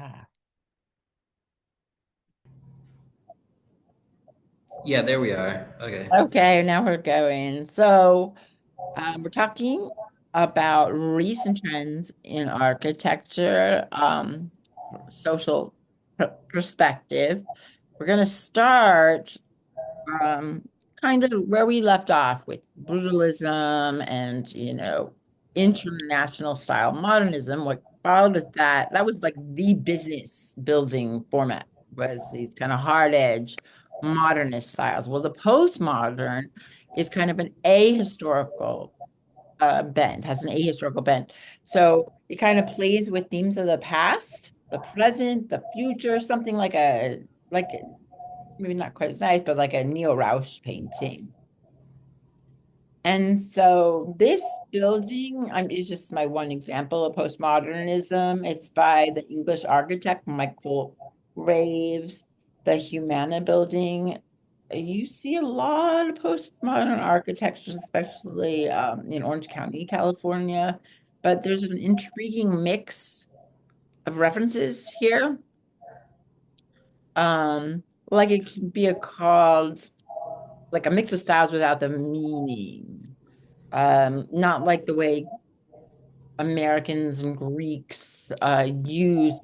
Ah, Yeah, there we are. Okay. okay, now we're going. So, we're talking about recent trends in architecture, social perspective. We're going to start um, kind of where we left off with brutalism and, international style modernism. What followed with that was like the business building format, was these kind of hard edge modernist styles. Well, the postmodern is kind of an ahistorical bent, has an ahistorical bent. So it kind of plays with themes of the past, the present, the future, something like maybe not quite as nice, but like a Neo Rausch painting. And so this building is just my one example of postmodernism. It's by the English architect Michael Graves, the Humana building. You see a lot of postmodern architecture, especially in Orange County, California. But there's an intriguing mix of references here. Um, like it can be called like a mix of styles without the meaning. Not like the way Americans and Greeks use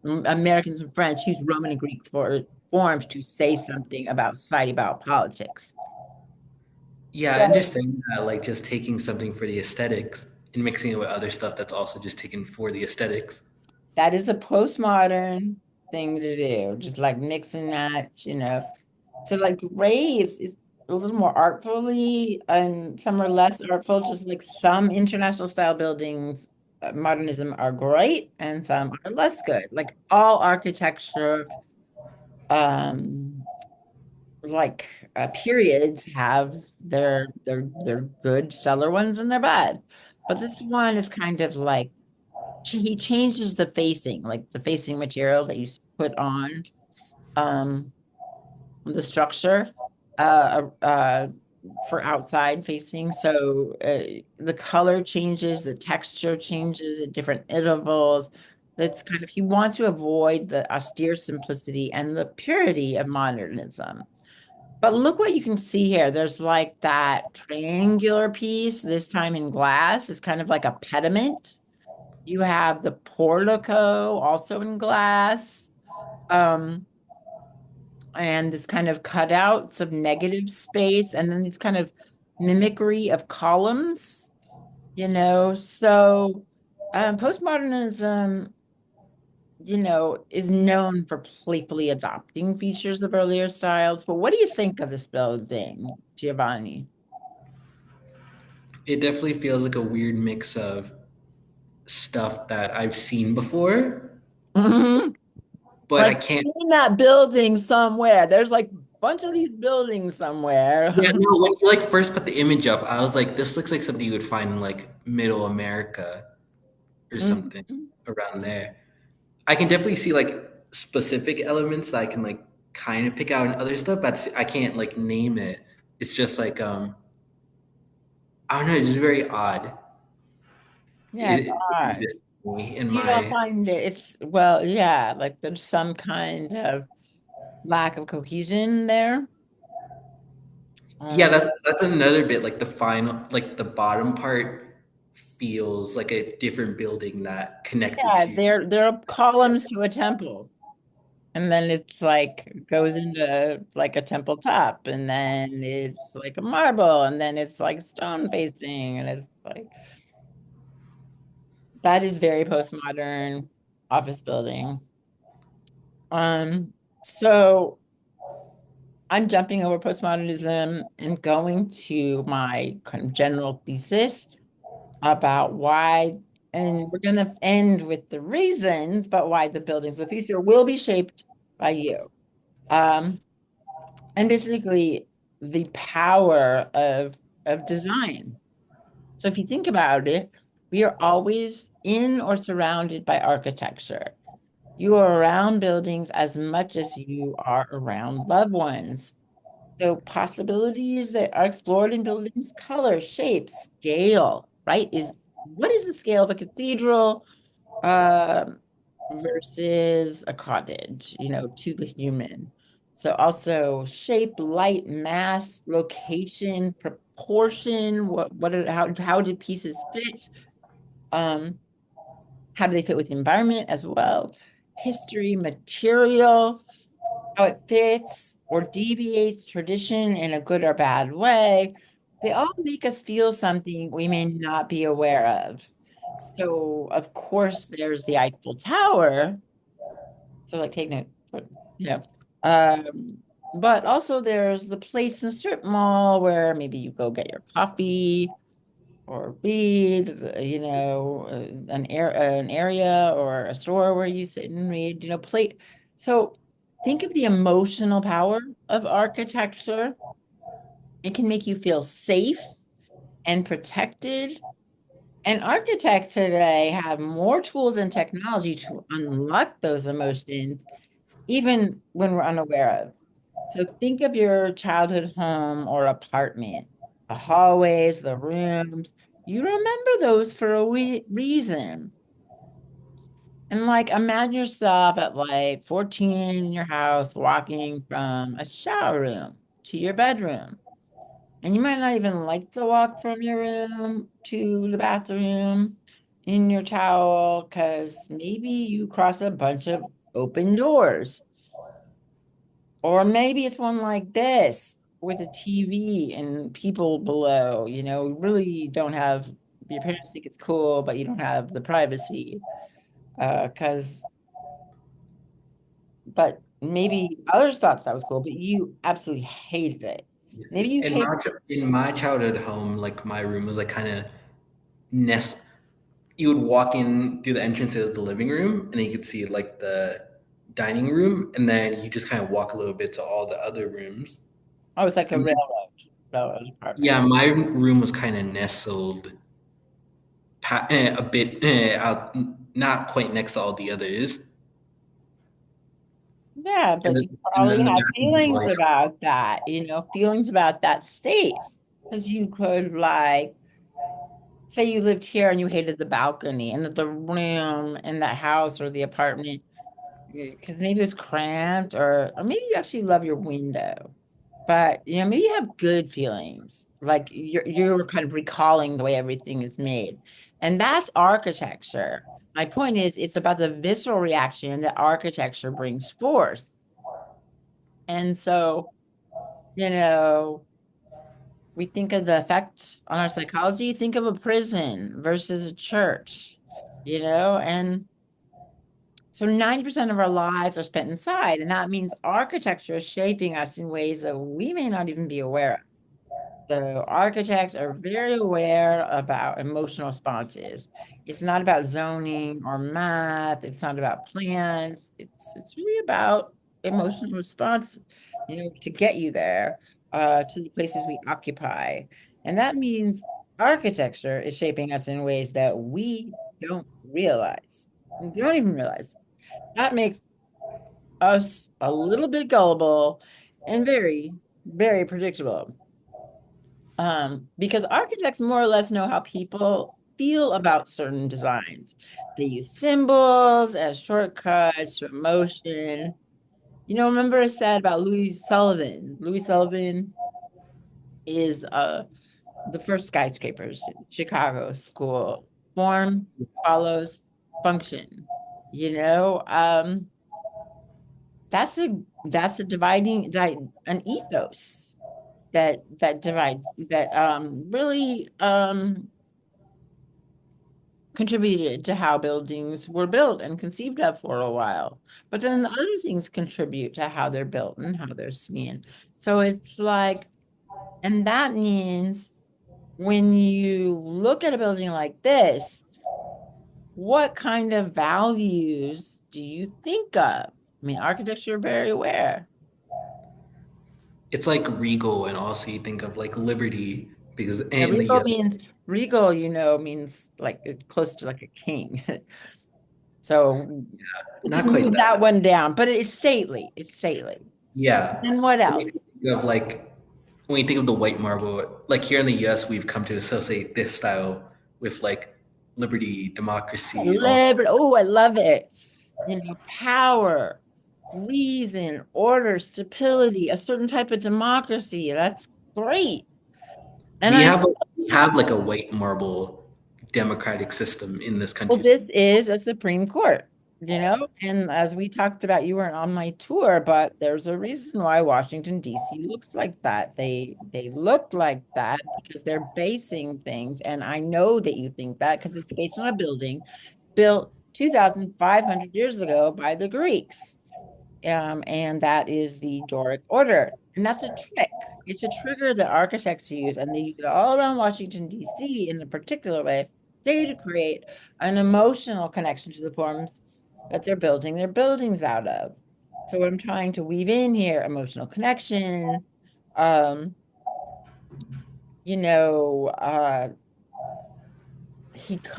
Americans and French use Roman and Greek forms to say something about society, about politics. Yeah, I So understand that, like just taking something for the aesthetics and mixing it with other stuff that's also just taken for the aesthetics. that is a postmodern thing to do, just like mixing that. So like Graves is a little more artfully and some are less artful, just like some international style buildings, modernism are great and some are less good. Like all architecture, um, like periods have their good stellar ones and their bad. But this one is kind of like he changes the facing, like the facing material that you put on. Um, the structure for outside facing. So the color changes, the texture changes at different intervals. That's kind of, he wants to avoid the austere simplicity and the purity of modernism. But look what you can see here. There's like that triangular piece, this time in glass, is kind of like a pediment. You have the portico also in glass. Um, and this kind of cutouts of negative space, and then these kind of mimicry of columns. So postmodernism, is known for playfully adopting features of earlier styles. But what do you think of this building, Giovanni? It definitely feels like a weird mix of stuff that I've seen before, Mhm. but I Like, can't. in that building somewhere. There's like a bunch of these buildings Yeah, somewhere. no, when you like first put the image up, I was like, this looks like something you would find in like middle America or something Mhm. around there. I can definitely see like specific elements that I can like kind of pick out and other stuff, but I can't like name it. It's just like I don't know, it's just very odd. Yeah, it's It odd. exists to me in You don't my find it. Well, yeah, like there's some kind of lack of cohesion there. yeah, Um, that's another bit like the final like the bottom part feels like a different building that connected yeah, to there are columns to a temple, and then it's like goes into like a temple top, and then it's like a marble, and then it's like stone facing, and it's like that is very postmodern office building. So I'm jumping over postmodernism and going to my kind of general thesis about why, and we're going to end with the reasons, but why the buildings of the future will be shaped by you. Um, and basically the power of design. So if you think about it, we are always in or surrounded by architecture. You are around buildings as much as you are around loved ones. So possibilities that are explored in buildings, color, shape, scale, right? What is the scale of a cathedral? Um, versus a cottage, to the human. So also shape, light, mass, location, proportion, how did pieces fit? Um, how do they fit with the environment as well? History, material, how it fits or deviates tradition in a good or bad way. They all make us feel something we may not be aware of. So, of course, there's the Eiffel Tower. So, like, take note, you know. Um, but also there's the place in the strip mall where maybe you go get your coffee or read, an area or a store where you sit and read, play. So think of the emotional power of architecture. It can make you feel safe and protected. And architects today have more tools and technology to unlock those emotions, even when we're unaware of. So think of your childhood home or apartment, the hallways, the rooms. You remember those for a reason. And like imagine yourself at like 14 in your house walking from a shower room to your bedroom. And you might not even like to walk from your room to the bathroom in your towel because maybe you cross a bunch of open doors. Or maybe it's one like this with a TV and people below, really don't have, your parents think it's cool, but you don't have the privacy. But maybe others thought that was cool, but you absolutely hated it. Maybe you In hate, my childhood home, like my room was like kind of nest. You would walk in through the entrance as the living room, and then you could see like the dining room, and then you just kind of walk a little bit to all the other rooms. oh, it's like a And then, railroad apartment. yeah, my room was kind of nestled a bit out, not quite next to all the others. Yeah, And but then, you and probably then the have bathrooms were feelings like, about that, feelings about that space. Because you could like say you lived here and you hated the balcony and the room in that house or the apartment because maybe it's cramped or maybe you actually love your window. But maybe you have good feelings. Like you're kind of recalling the way everything is made. And that's architecture. My point is it's about the visceral reaction that architecture brings forth. And so, you know, we think of the effect on our psychology, think of a prison versus a church, and so 90% of our lives are spent inside, and that means architecture is shaping us in ways that we may not even be aware of. So architects are very aware about emotional responses. It's not about zoning or math. It's not about plans. It's really about emotional response, to get you there, to the places we occupy. And that means architecture is shaping us in ways that we don't realize. We don't even realize. That makes us a little bit gullible and very, very predictable. Because architects more or less know how people feel about certain designs. They use symbols as shortcuts to emotion. Remember I said about Louis Sullivan. Louis Sullivan is the first skyscrapers in Chicago school. Form follows function. You know, um, that's a an ethos that really contributed to how buildings were built and conceived of for a while. But then other things contribute to how they're built and how they're seen. So it's like, and that means when you look at a building like this, what kind of values do you think of? I mean, architecture very aware. it's like regal, and also you think of like liberty because Yeah, in the US, regal, means like close to like a king. So just not quite move that. that one down, but it's stately. It's stately. Yeah. And what It makes me else? think of like when you think of the white marble, like here in the US, we've come to associate this style with like liberty, democracy, and all. Oh, I love it. power, reason, order, stability, a certain type of democracy. That's great. And We I have we have like a white marble democratic system in this Well, country. this is a Supreme Court, and as we talked about, you weren't on my tour, but there's a reason why Washington, D.C. looks like that. They look like that because they're basing things, and I know that you think that because it's based on a building built 2,500 years ago by the Greeks. And that is the Doric order. And that's a trick. It's a trigger that architects use, and they use it all around Washington, D.C. in a particular way, they to create an emotional connection to the forms that they're building their buildings out of. So what I'm trying to weave in here, emotional connection, um, you know, uh,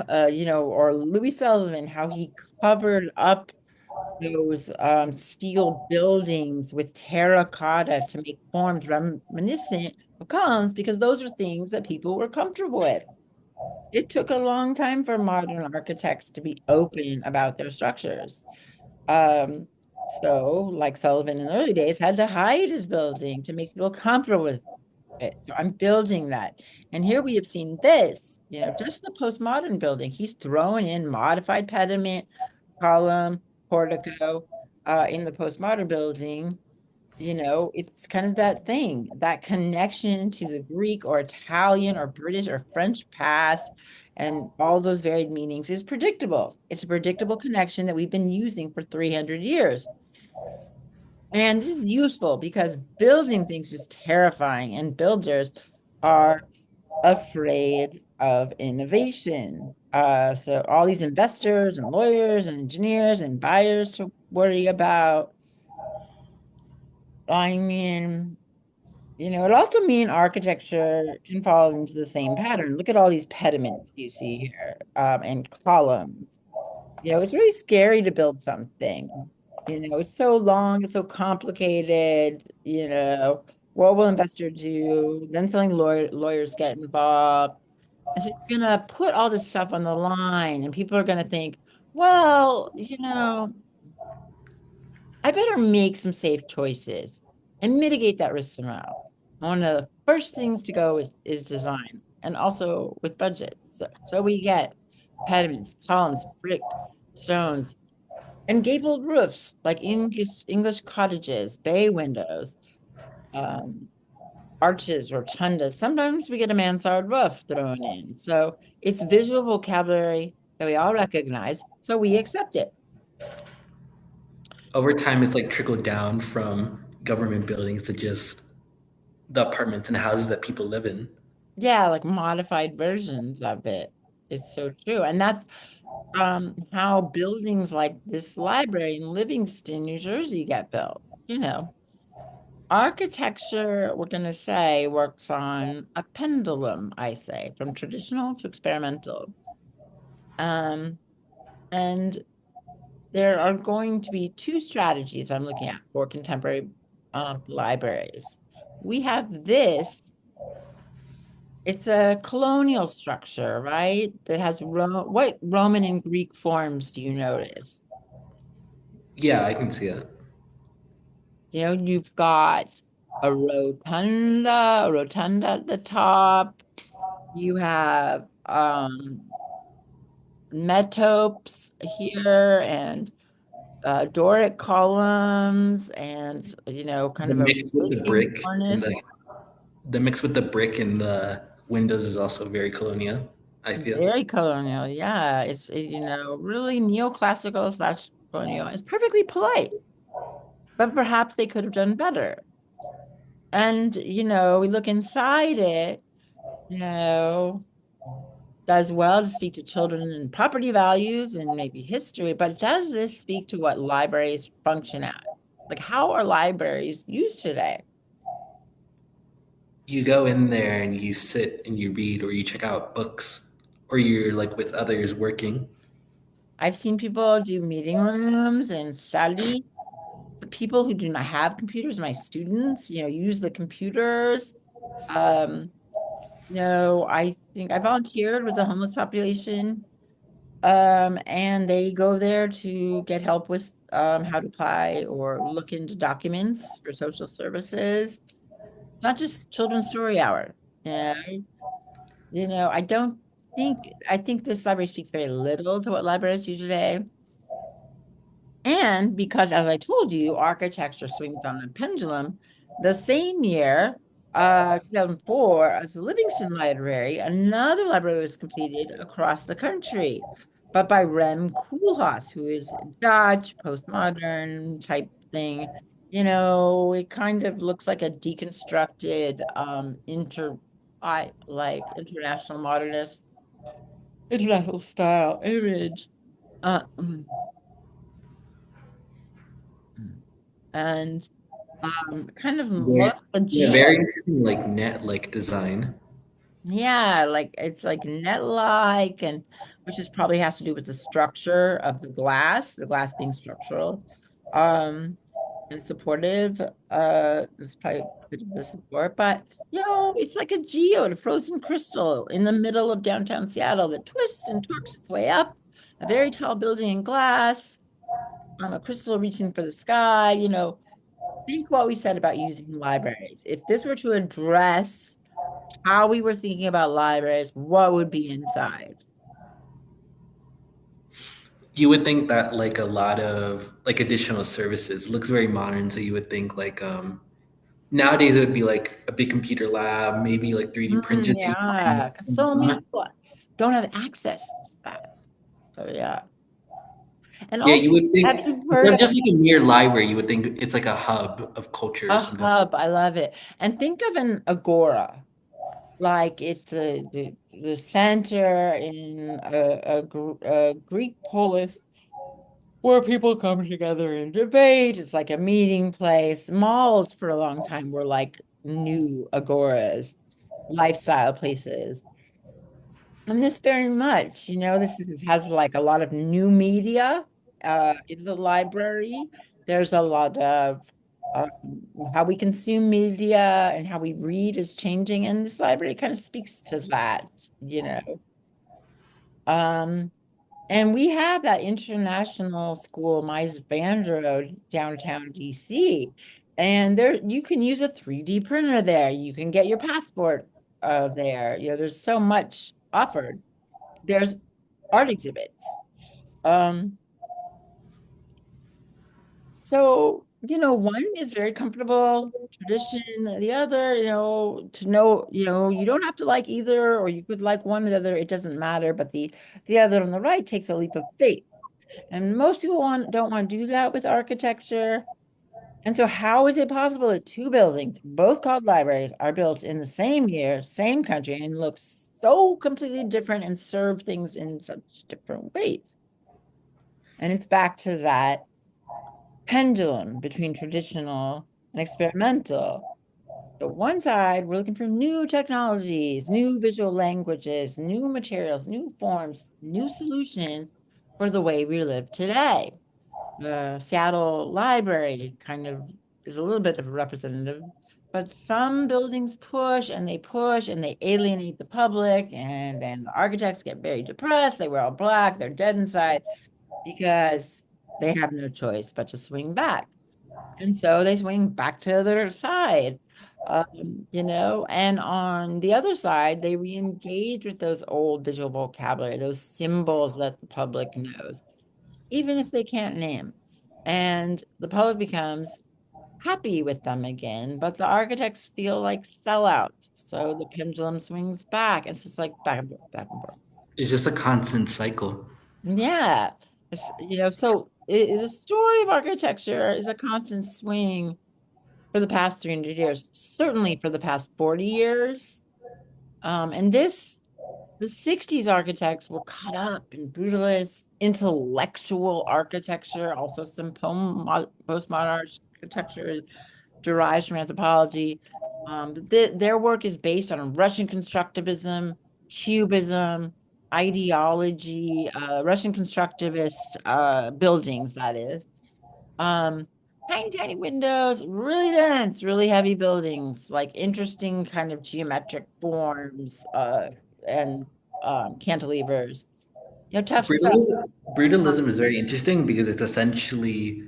or Louis Sullivan, how he covered up those steel buildings with terracotta to make forms reminiscent of columns because those are things that people were comfortable with. It took a long time for modern architects to be open about their structures. Um, so, like Sullivan in the early days, had to hide his building to make people comfortable with it. So I'm building that. And here we have seen this, just the postmodern building. He's throwing in modified pediment, column, portico, in the postmodern building. It's kind of that thing, that connection to the Greek or Italian or British or French past and all those varied meanings is predictable. It's a predictable connection that we've been using for 300 years. And this is useful because building things is terrifying, and builders are afraid of innovation. So all these investors and lawyers and engineers and buyers to worry about. I mean, it also mean architecture can fall into the same pattern. Look at all these pediments you see here, and columns. It's really scary to build something. It's so long, it's so complicated. What will investor do? Then selling lawyers get involved. And so you're gonna put all this stuff on the line, and people are gonna think, well, I better make some safe choices and mitigate that risk somehow. One of the first things to go is design and also with budgets. So we get pediments, columns, brick, stones, and gabled roofs like English cottages, bay windows, um, arches, rotundas. Sometimes we get a mansard roof thrown in. So it's visual vocabulary that we all recognize, so we accept it. Over time, it's like trickled down from government buildings to just the apartments and houses that people live in. Yeah, like modified versions of it. It's so true. And that's how buildings like this library in Livingston, New Jersey get built. Architecture, we're going to say, works on a pendulum, I say, from traditional to experimental. Um, and there are going to be two strategies I'm looking at for contemporary libraries. We have this. It's a colonial structure, right? That has what Roman and Greek forms do you notice? Yeah, I can see it. You've got a rotunda at the top. You have metopes here and Doric columns and kind The of a mix with the raised brick and cornice. the mix with the brick and the windows is also very colonial, I feel. Very colonial, yeah. It's really neoclassical slash colonial. It's perfectly polite, but perhaps they could have done better. And we look inside it, you know, does well to speak to children and property values and maybe history, but does this speak to what libraries function as? Like, how are libraries used today? You go in there and you sit and you read or you check out books or you're like with others working. I've seen people do meeting rooms and study. The people who do not have computers, my students, use the computers. Um, I think I volunteered with the homeless population And they go there to get help with how to apply or look into documents for social services. Not just children's story hour. Yeah, I don't I think this library speaks very little to what libraries do today. And because, as I told you, architecture swings on the pendulum, the same year, 2004, as the Livingston Library, another library was completed across the country, but by Rem Koolhaas, who is Dutch, postmodern type thing. It kind of looks like a deconstructed I like international style image. Uh, and kind of more Very, of a yeah, very geo. interesting, like net like design. Yeah, like it's like net-like, and which is probably has to do with the structure of the glass being structural, um, and supportive. It's probably a bit of the support, but it's like a geode, a frozen crystal in the middle of downtown Seattle that twists and torques its way up, a very tall building in glass, a crystal reaching for the sky. Think what we said about using libraries. If this were to address how we were thinking about libraries, what would be inside? You would think that like a lot of like additional services looks very modern, so you would think like nowadays it would be like a big computer lab, maybe like 3D printers you find. Yeah, 'cause so many people don't have access to that. So yeah. And Yeah, also, you would think have you instead heard of of just like a mere library, you would think it's like a hub of culture or a something. hub? I love it. And think of an agora, like it's the center in a Greek polis where people come together and debate. It's like a meeting place. Malls for a long time were like new agoras, lifestyle places. And this very much, has like a lot of new media in the library. There's a lot of um, how we consume media and how we read is changing, and this library kind of speaks to that, you know. Um, and we have that international school, Mies van der Rohe, downtown DC. And there you can use a 3D printer there. You can get your passport there. There's so much offered. There's art exhibits. Um, one is very comfortable, tradition, the other, you don't have to like either, or you could like one or the other, it doesn't matter. But the other on the right takes a leap of faith. And most people don't want to do that with architecture. And so, how is it possible that two buildings, both called libraries, are built in the same year, same country, and look so completely different and serve things in such different ways? And it's back to that pendulum between traditional and experimental. So, one side, we're looking for new technologies, new visual languages, new materials, new forms, new solutions for the way we live today. The Seattle Library kind of is a little bit of a representative, but some buildings push and they alienate the public, and then the architects get very depressed. They wear all black, they're dead inside because they have no choice but to swing back. And so they swing back to their side. And on the other side, they re-engage with those old visual vocabulary, those symbols that the public knows even if they can't name. And the public becomes happy with them again, but the architects feel like sellouts. So the pendulum swings back. It's just like back and forth, back and forth. It's just a constant cycle. Yeah. So the story of architecture is a constant swing for the past 300 years, certainly for the past 40 years. And the 60s architects were caught up in brutalist intellectual architecture, also some postmodern architecture derives from anthropology. Their work is based on Russian constructivism, Cubism, ideology, Russian constructivist buildings, that is. Um, Tiny, tiny windows, really dense, really heavy buildings, like interesting kind of geometric forms, and cantilevers. Tough stuff. Brutalism is very interesting because it's essentially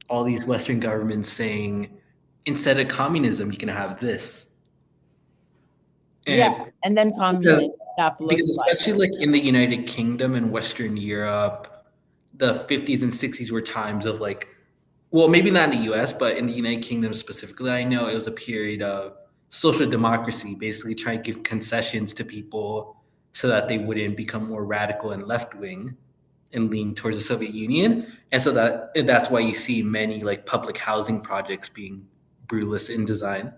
all these Western governments saying instead of communism, you can have this. Yeah, And and then because, communist stuff looks because like especially like in the United Kingdom and Western Europe, the 50s and 60s were times of like, well, maybe not in the US, but in the United Kingdom specifically, I know it was a period of social democracy, basically trying to give concessions to people so that they wouldn't become more radical and left wing and lean towards the Soviet Union. And that's why you see many like public housing projects being brutalist in design.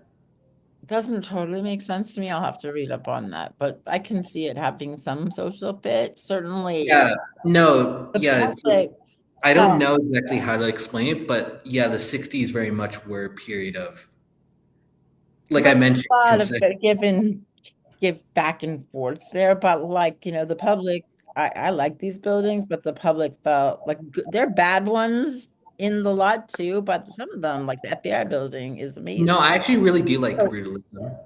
doesn't totally make sense to me. I'll have to read up on that, but I can see it having some social fit. Certainly, Yeah, no, the yeah, it's like public I don't felt know exactly how to explain it, but yeah, the 60s very much were a period of, like well, I mentioned, a lot of concession. give back and forth there, but like, the public, I like these buildings, but the public felt like they're bad ones in the lot too, but some of them, like the FBI building, is No, amazing. I actually really do like So, brutalism.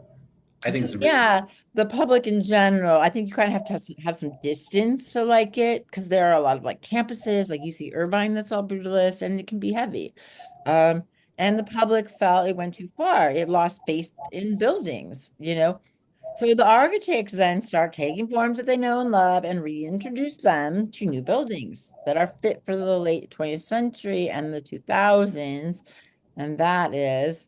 I think so it's really yeah, the public in general, I think you kind of have to have some distance to like it because there are a lot of like campuses, like UC Irvine, that's all brutalist, and it can be heavy. Um, and the public felt it went too far. It lost faith in buildings. So the architects then start taking forms that they know and love and reintroduce them to new buildings that are fit for the late 20th century and the 2000s. And that is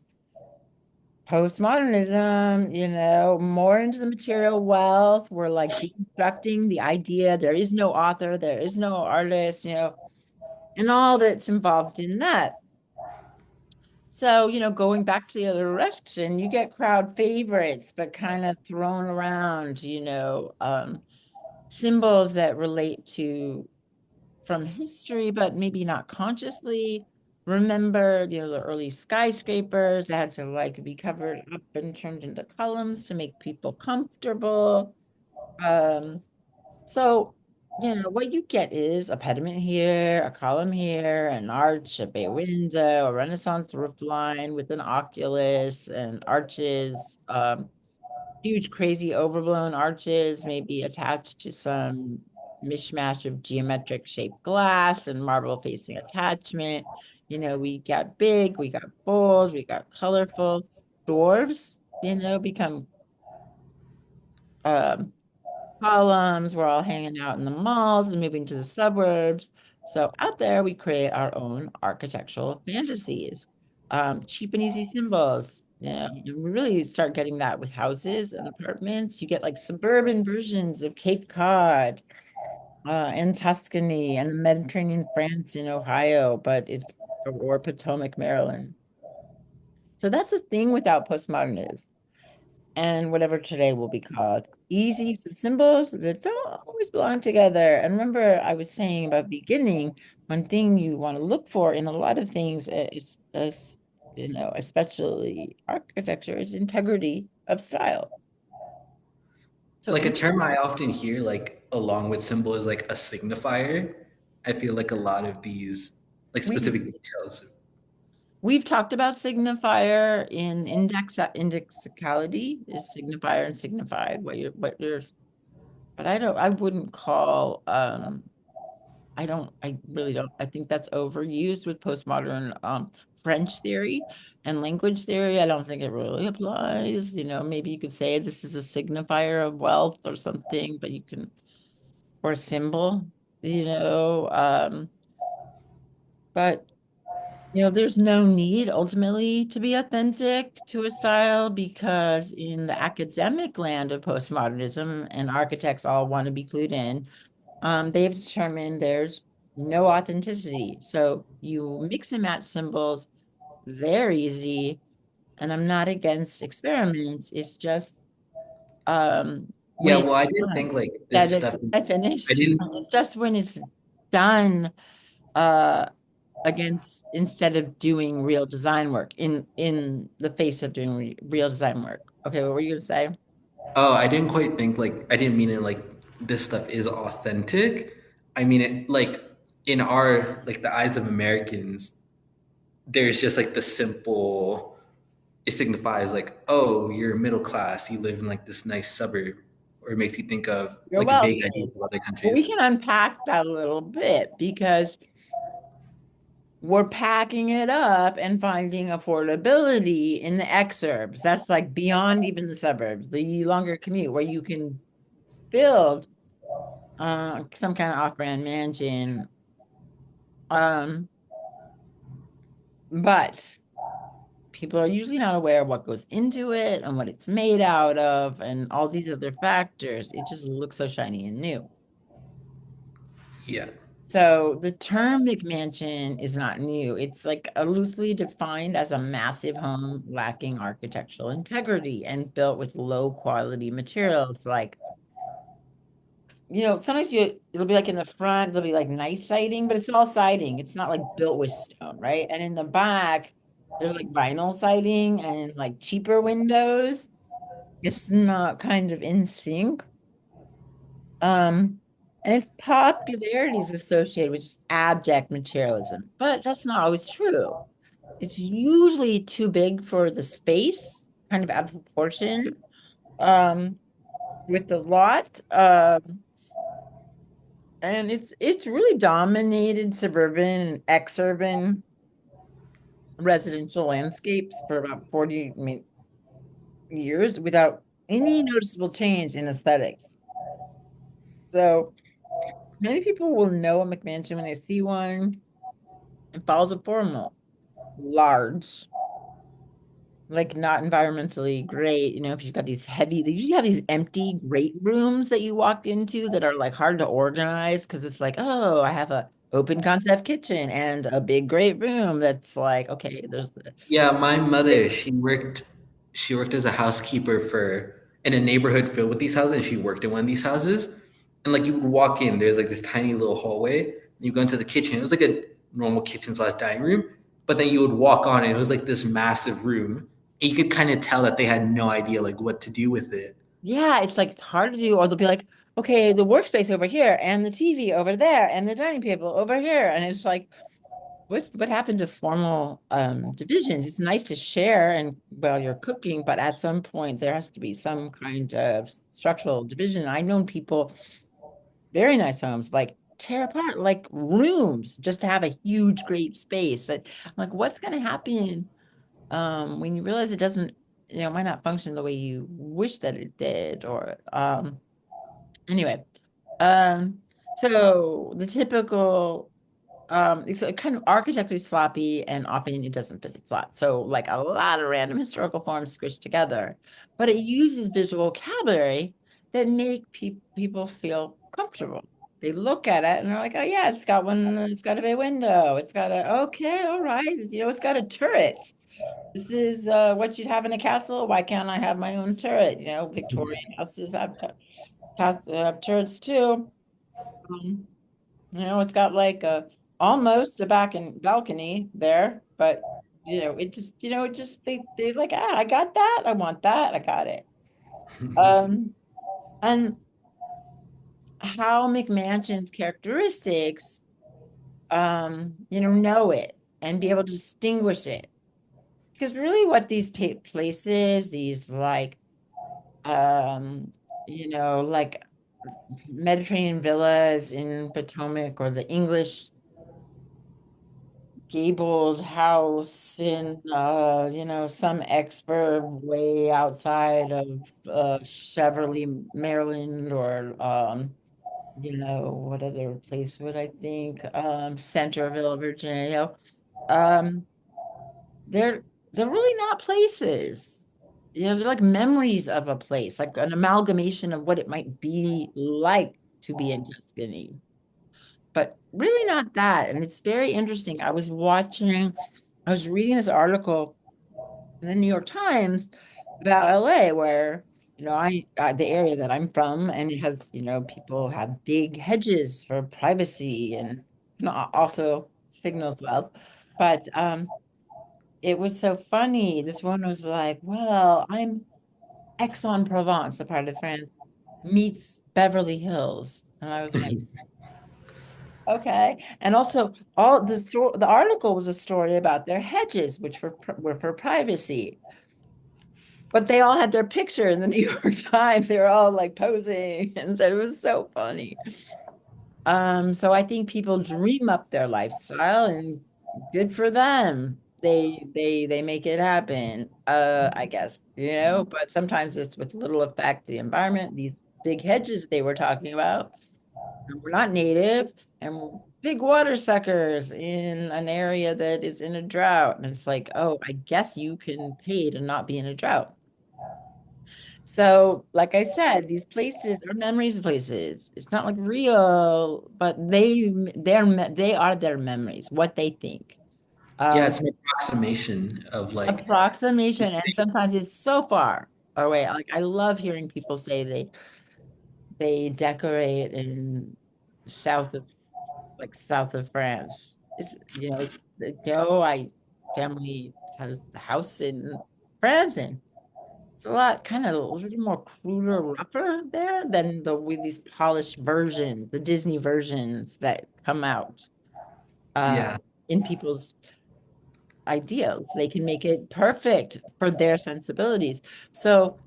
postmodernism, more into the material wealth. We're like deconstructing the idea there is no author, there is no artist, and all that's involved in that. So, going back to the other direction, you get crowd favorites, but kind of thrown around, symbols that relate to from history, but maybe not consciously remembered, the early skyscrapers that had to like be covered up and turned into columns to make people comfortable. Um, so, what you get is a pediment here, a column here, an arch, a bay window, a Renaissance roof line with an oculus and arches, huge, crazy, overblown arches, maybe attached to some mishmash of geometric shaped glass and marble facing attachment. We got big, we got bold, we got colorful. Dwarves, become um columns. We're all hanging out in the malls and moving to the suburbs. So out there, we create our own architectural fantasies, cheap and easy symbols. You really start getting that with houses and apartments. You get like suburban versions of Cape Cod, and Tuscany and the Mediterranean France in Ohio, or Potomac, Maryland. So that's the thing without postmodernism and whatever today will be called. Easy use of symbols that don't always belong together. And remember, I was saying about beginning, one thing you want to look for in a lot of things is, especially architecture, is integrity of style. So like a term I often hear, like along with symbol, is like a signifier. I feel like a lot of these, like we specific details. we've talked about signifier in indexicality is signifier and signified, but I wouldn't call I really don't. I think that's overused with postmodern French theory and language theory. I don't think it really applies. Maybe you could say this is a signifier of wealth or something, but or a symbol, you know. But there's no need ultimately to be authentic to a style because in the academic land of postmodernism, and architects all want to be clued in, they've determined there's no authenticity. So you mix and match symbols, they're easy. And I'm not against experiments. It's just when Yeah, it's well, I didn't done. think like Yeah, this stuff. I I finished. didn't. It's just when it's done uh against instead of doing real design work in the face of doing real design work. Okay, what were you gonna say? Oh, I didn't quite think like I didn't mean it like this stuff is authentic. I mean it like in our like the eyes of Americans, there's just like the simple. It signifies like, oh, you're middle class. You live in like this nice suburb. or it makes you think of You're like a big idea welcome. of other Well, we countries? can unpack that a little bit because we're packing it up and finding affordability in the exurbs. That's like beyond even the suburbs, the longer commute where you can build some kind of off-brand mansion. Um, but people are usually not aware of what goes into it and what it's made out of and all these other factors. It just looks so shiny and new. Yeah. So the term McMansion is not new. It's like loosely defined as a massive home lacking architectural integrity and built with low quality materials. Like, sometimes it'll be like in the front, there'll be like nice siding, but it's all siding. It's not like built with stone, right? And in the back, there's like vinyl siding and like cheaper windows. It's not kind of in sync. Um, and its popularity is associated with just abject materialism, but that's not always true. It's usually too big for the space, kind of out of proportion, um, with the lot. And it's really dominated suburban and exurban residential landscapes for about 40, years without any noticeable change in aesthetics. So many people will know a McMansion when they see one. It follows a formula. Large, like not environmentally great. If you've got these heavy, they usually have these empty great rooms that you walk into that are like hard to organize because it's like, oh, I have a open concept kitchen and a big great room that's like, okay, there's the Yeah, my mother, she worked as a housekeeper for in a neighborhood filled with these houses, and she worked in one of these houses. And like you would walk in, there's like this tiny little hallway, and you go into the kitchen. It was like a normal kitchen slash dining room, but then you would walk on, and it was like this massive room. And you could kind of tell that they had no idea like what to do with it. yeah, it's like it's hard to do, or they'll be like, okay, the workspace over here and the TV over there and the dining table over here. And it's like, what happened to formal divisions? It's nice to share and while you're cooking, but at some point there has to be some kind of structural division. I've known people, very nice homes, like tear apart like rooms just to have a huge, great space. That I'm like, what's gonna happen when you realize it doesn't, it might not function the way you wish that it did, or anyway. So the typical it's kind of architecturally sloppy and often it doesn't fit the slot. So like a lot of random historical forms squished together, but it uses visual vocabulary that make people feel comfortable. They look at it and they're like, oh yeah, it's got a bay window. It's got okay, all right. It's got a turret. This is what you'd have in a castle. Why can't I have my own turret? Victorian houses have turrets too. Um, it's got like a almost a back and balcony there, but it just they like, I got that, I want that, I got it. Um, and how McMansion's characteristics, know it and be able to distinguish it. Because really what these places, these like Mediterranean villas in Potomac or the English gabled house in some expert way outside of Cheverly, Maryland, or what other place would I think? Centerville, Virginia. Um they're they're really not places. They're like memories of a place, like an amalgamation of what it might be like to be in Tuscany, but really not that. And it's very interesting. I was reading this article in the New York Times about LA, where, the area that I'm from, and it has, people have big hedges for privacy and also signals well. But it was so funny. This one was like, well, I'm Aix-en-Provence, a part of France, meets Beverly Hills. And I was like, okay. And also, the article was a story about their hedges, which were for privacy. But they all had their picture in the New York Times. They were all like posing. And so it was so funny. So I think people dream up their lifestyle and good for them. They make it happen. I guess, but sometimes it's with little effect, the environment, these big hedges they were talking about. And we're not native and we're big water suckers in an area that is in a drought. And it's like, oh, I guess you can pay to not be in a drought. So, like I said, these places are memories of places. It's not like real, but they are their memories, what they think. Yeah, Um, it's an approximation of like Approximation, and sometimes it's so far away. Like I love hearing people say they decorate in south of south of France. I family has a house in France, and it's a lot kind of a little more cruder, rougher there than with these polished versions, the Disney versions that come out uh yeah. in people's ideals. They can make it perfect for their sensibilities. So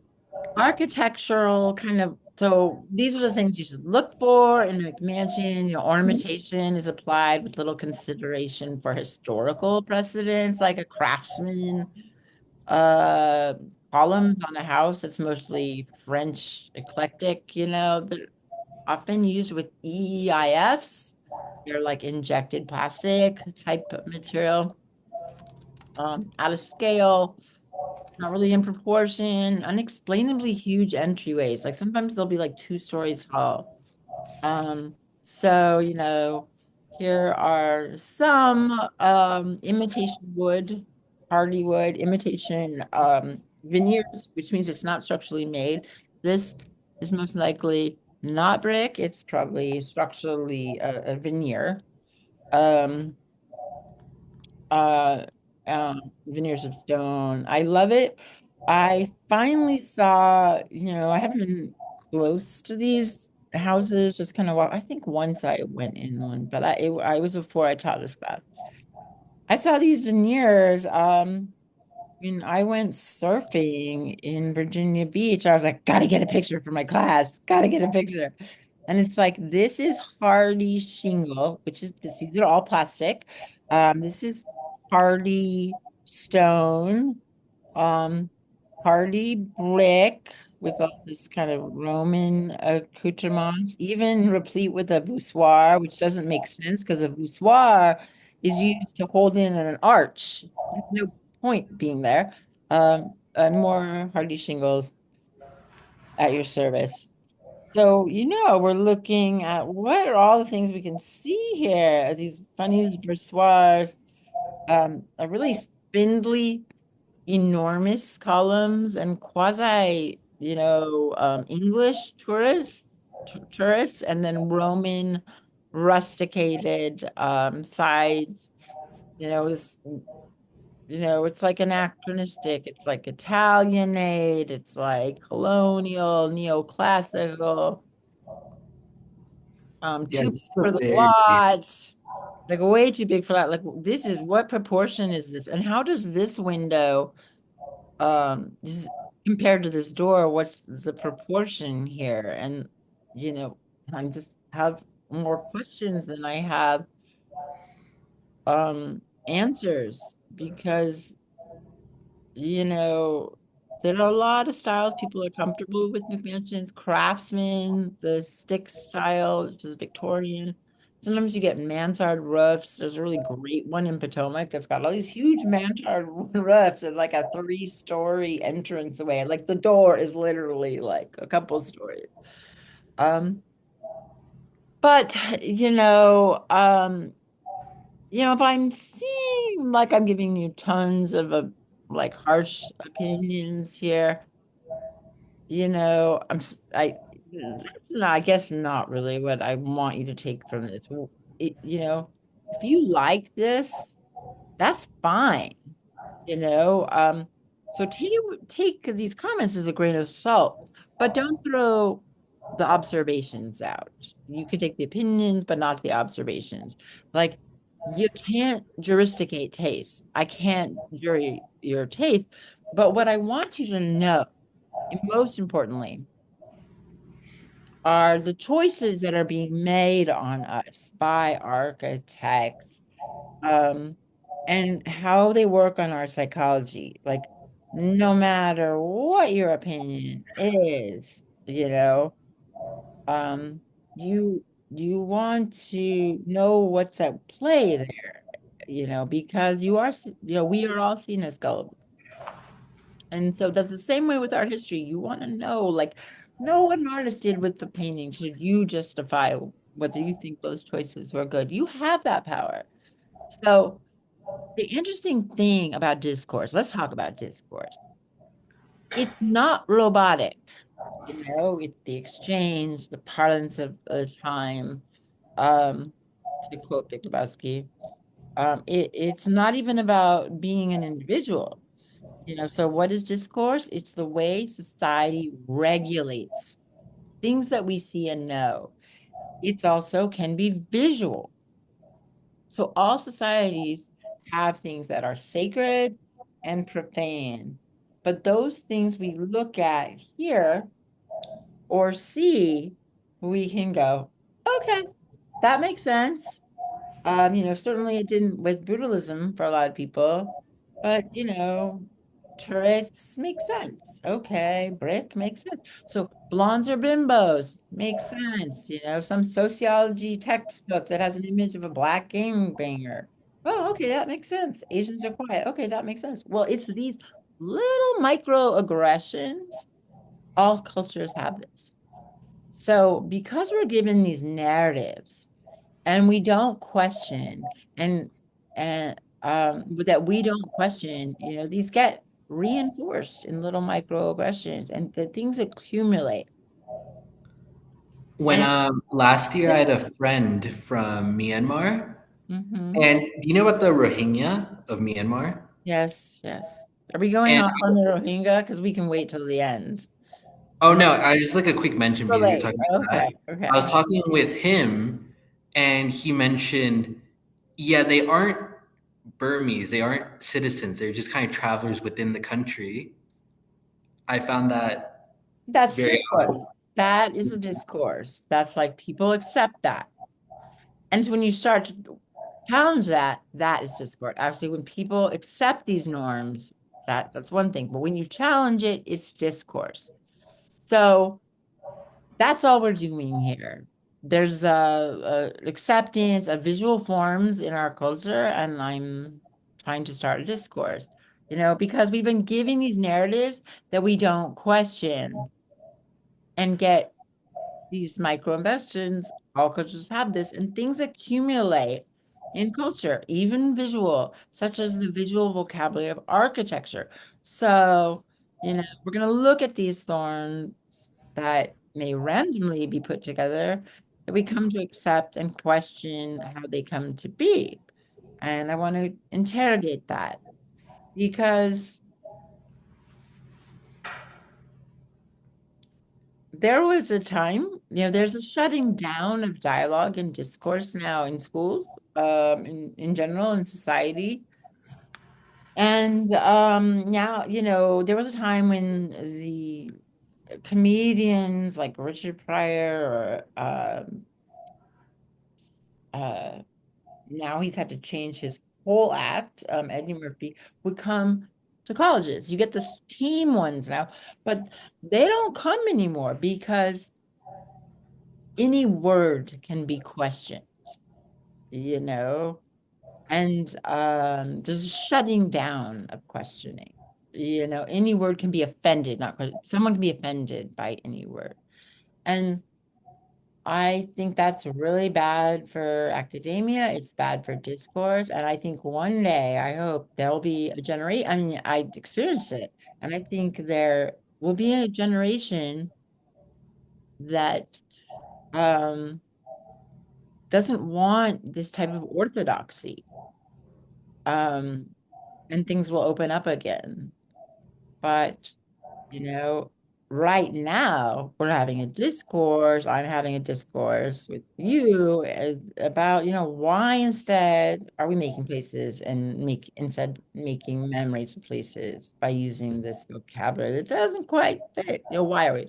architectural kind of so these are the things you should look for in a McMansion. Ornamentation is applied with little consideration for historical precedents, like a craftsman uh columns on a house that's mostly French eclectic, they're often used with EEIFs. They're like injected plastic type of material, out of scale, not really in proportion, unexplainably huge entryways. Like sometimes they'll be like 2 stories tall. So, here are some imitation wood, hardy wood, imitation veneers, which means it's not structurally made. This is most likely not brick. It's probably structurally a veneer. Um, uh, Veneers of stone. I love it. I finally saw, I haven't been close to these houses, just kind of I think once I went in one, but I was before I taught this class. I saw these veneers. When I went surfing in Virginia Beach, I was like, gotta get a picture for my class, gotta get a picture. And it's like, this is hardy shingle, these are all plastic. This is hardy stone, um, hardy brick with all this kind of Roman accoutrements, even replete with a voussoir, which doesn't make sense because a voussoir is used to hold in an arch. There's no point being there. And more hardy shingles at your service. So, we're looking at what are all the things we can see here. These funny voussoirs, a really spindly enormous columns and quasi, English tourists, and then Roman rusticated sides. This, it's like anachronistic. It's like Italianate. It's like colonial, neoclassical. Too big Yes, it's a for the very lot. Like way too big for that. Like this is what proportion is this? And how does this window is compared to this door, what's the proportion here? And I just have more questions than I have answers because there are a lot of styles people are comfortable with McMansions, craftsman, the stick style, which is Victorian. Sometimes you get mansard roofs. There's a really great one in Potomac that's got all these huge mansard roofs and like a 3-story entrance away. Like the door is literally like a couple stories. Um, but if I'm seeing like I'm giving you tons of like harsh opinions here, I guess not really what I want you to take from this. Well, if you like this, that's fine, you know. So take these comments as a grain of salt, but don't throw the observations out. You can take the opinions, but not the observations. Like you can't juristicate taste. I can't jury your taste, But what I want you to know, and most importantly, are the choices that are being made on us by architects, um, and how they work on our psychology. Like, no matter what your opinion is, um, you you want to know what's at play there, because we are all seen as gullible. And so that's the same way with art history. You want to know, like, know what an artist did with the painting. Should you justify whether you think those choices were good? You have that power. So the interesting thing about discourse, let's talk about discourse. It's not robotic, it's the exchange, the parlance of the time. Um, to quote Victor Bosky, it's not even about being an individual. So what is discourse? It's the way society regulates things that we see and know. It's also can be visual. So all societies have things that are sacred and profane. But those things we look at here or see, we can go, okay, that makes sense. Certainly it didn't with brutalism for a lot of people, but turrets make sense. Okay, brick makes sense. So blondes are bimbos makes sense. Some sociology textbook that has an image of a black game banger. Oh, okay, that makes sense. Asians are quiet. Okay, that makes sense. Well, it's these little microaggressions. All cultures have this. So because we're given these narratives, and we don't question and that we don't question, these get reinforced in little microaggressions and the things accumulate. When And last year I had a friend from Myanmar, Mhm. and do you know about the Rohingya of Myanmar? Yes, yes. Are we going And off on the Rohingya? Because we can wait till the end. oh And no, I just like a quick mention because you're relate. talking about that. Okay, I was okay. talking with him, and he mentioned, yeah, they aren't Burmese, they aren't citizens, they're just kind of travelers within the country. I found that That's very odd. discourse. That is a discourse. That's like people accept that. And so when you start to challenge that, that is discord. Actually, when people accept these norms, that's one thing. But when you challenge it, it's discourse. So that's all we're doing here. There's a acceptance of visual forms in our culture, and I'm trying to start a discourse, because we've been giving these narratives that we don't question and get these micro inventions. All cultures have this, and things accumulate in culture, even visual, such as the visual vocabulary of architecture. So, we're going to look at these thorns that may randomly be put together that we come to accept and question how they come to be. And I want to interrogate that because there was a time, there's a shutting down of dialogue and discourse now in schools, in general in society. And now, there was a time when the comedians like Richard Pryor or uh, now he's had to change his whole act, Eddie Murphy, would come to colleges. You get the team ones now, but they don't come anymore because any word can be questioned, you know, and there's a shutting down of questioning. Any word can be offended, not someone can be offended by any word. And I think that's really bad for academia. It's bad for discourse. And I think one day, I hope there'll be a generation. I mean, I experienced it. And I think there will be a generation that um, doesn't want this type of orthodoxy. Um, and things will open up again. But, you know, right now we're having a discourse. I'm having a discourse with you about, why instead are we making places and instead making memories of places by using this vocabulary that doesn't quite fit. Why are we?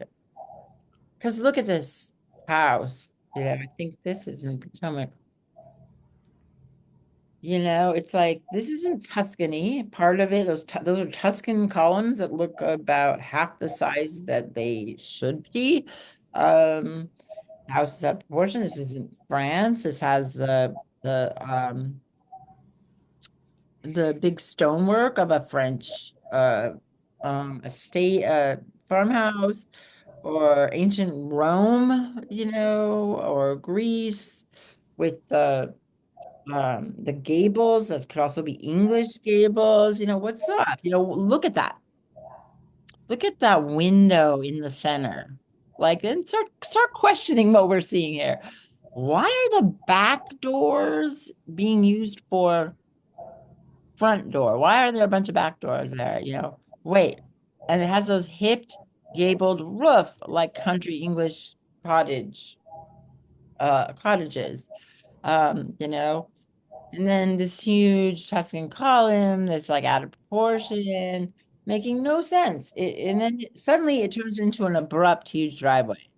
Because look at this house. I think this is in Potomac. It's like this isn't Tuscany. Part of it, those are Tuscan columns that look about half the size that they should be. The house is out of proportion. This isn't France. This has the big stonework of a French estate, farmhouse, or ancient Rome, or Greece with the gables that could also be English gables. What's up? Look at that. Look at that window in the center. Like, and start questioning what we're seeing here. Why are the back doors being used for front door? Why are there a bunch of back doors there? Wait. And it has those hipped gabled roof like country English cottage cottages. You know, And then this huge Tuscan column that's like out of proportion, making no sense. And then suddenly it turns into an abrupt, huge driveway.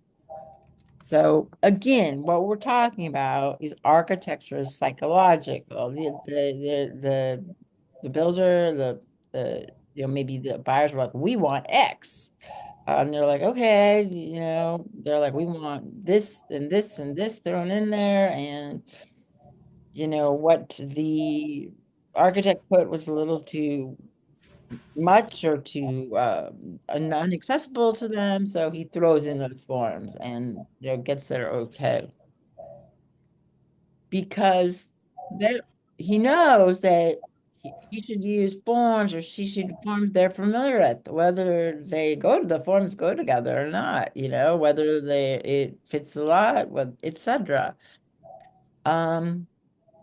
So again, what we're talking about is architecture is psychological. The builder, maybe the buyers were like, we want X. And they're like, okay, they're like, we want this and this and this thrown in there, and what the architect put was a little too much or too inaccessible to them, so he throws in those forms and gets their okay because that he knows that he should use forms or she should forms they're familiar with, whether the forms go together or not, whether it fits a lot, with etc. Um,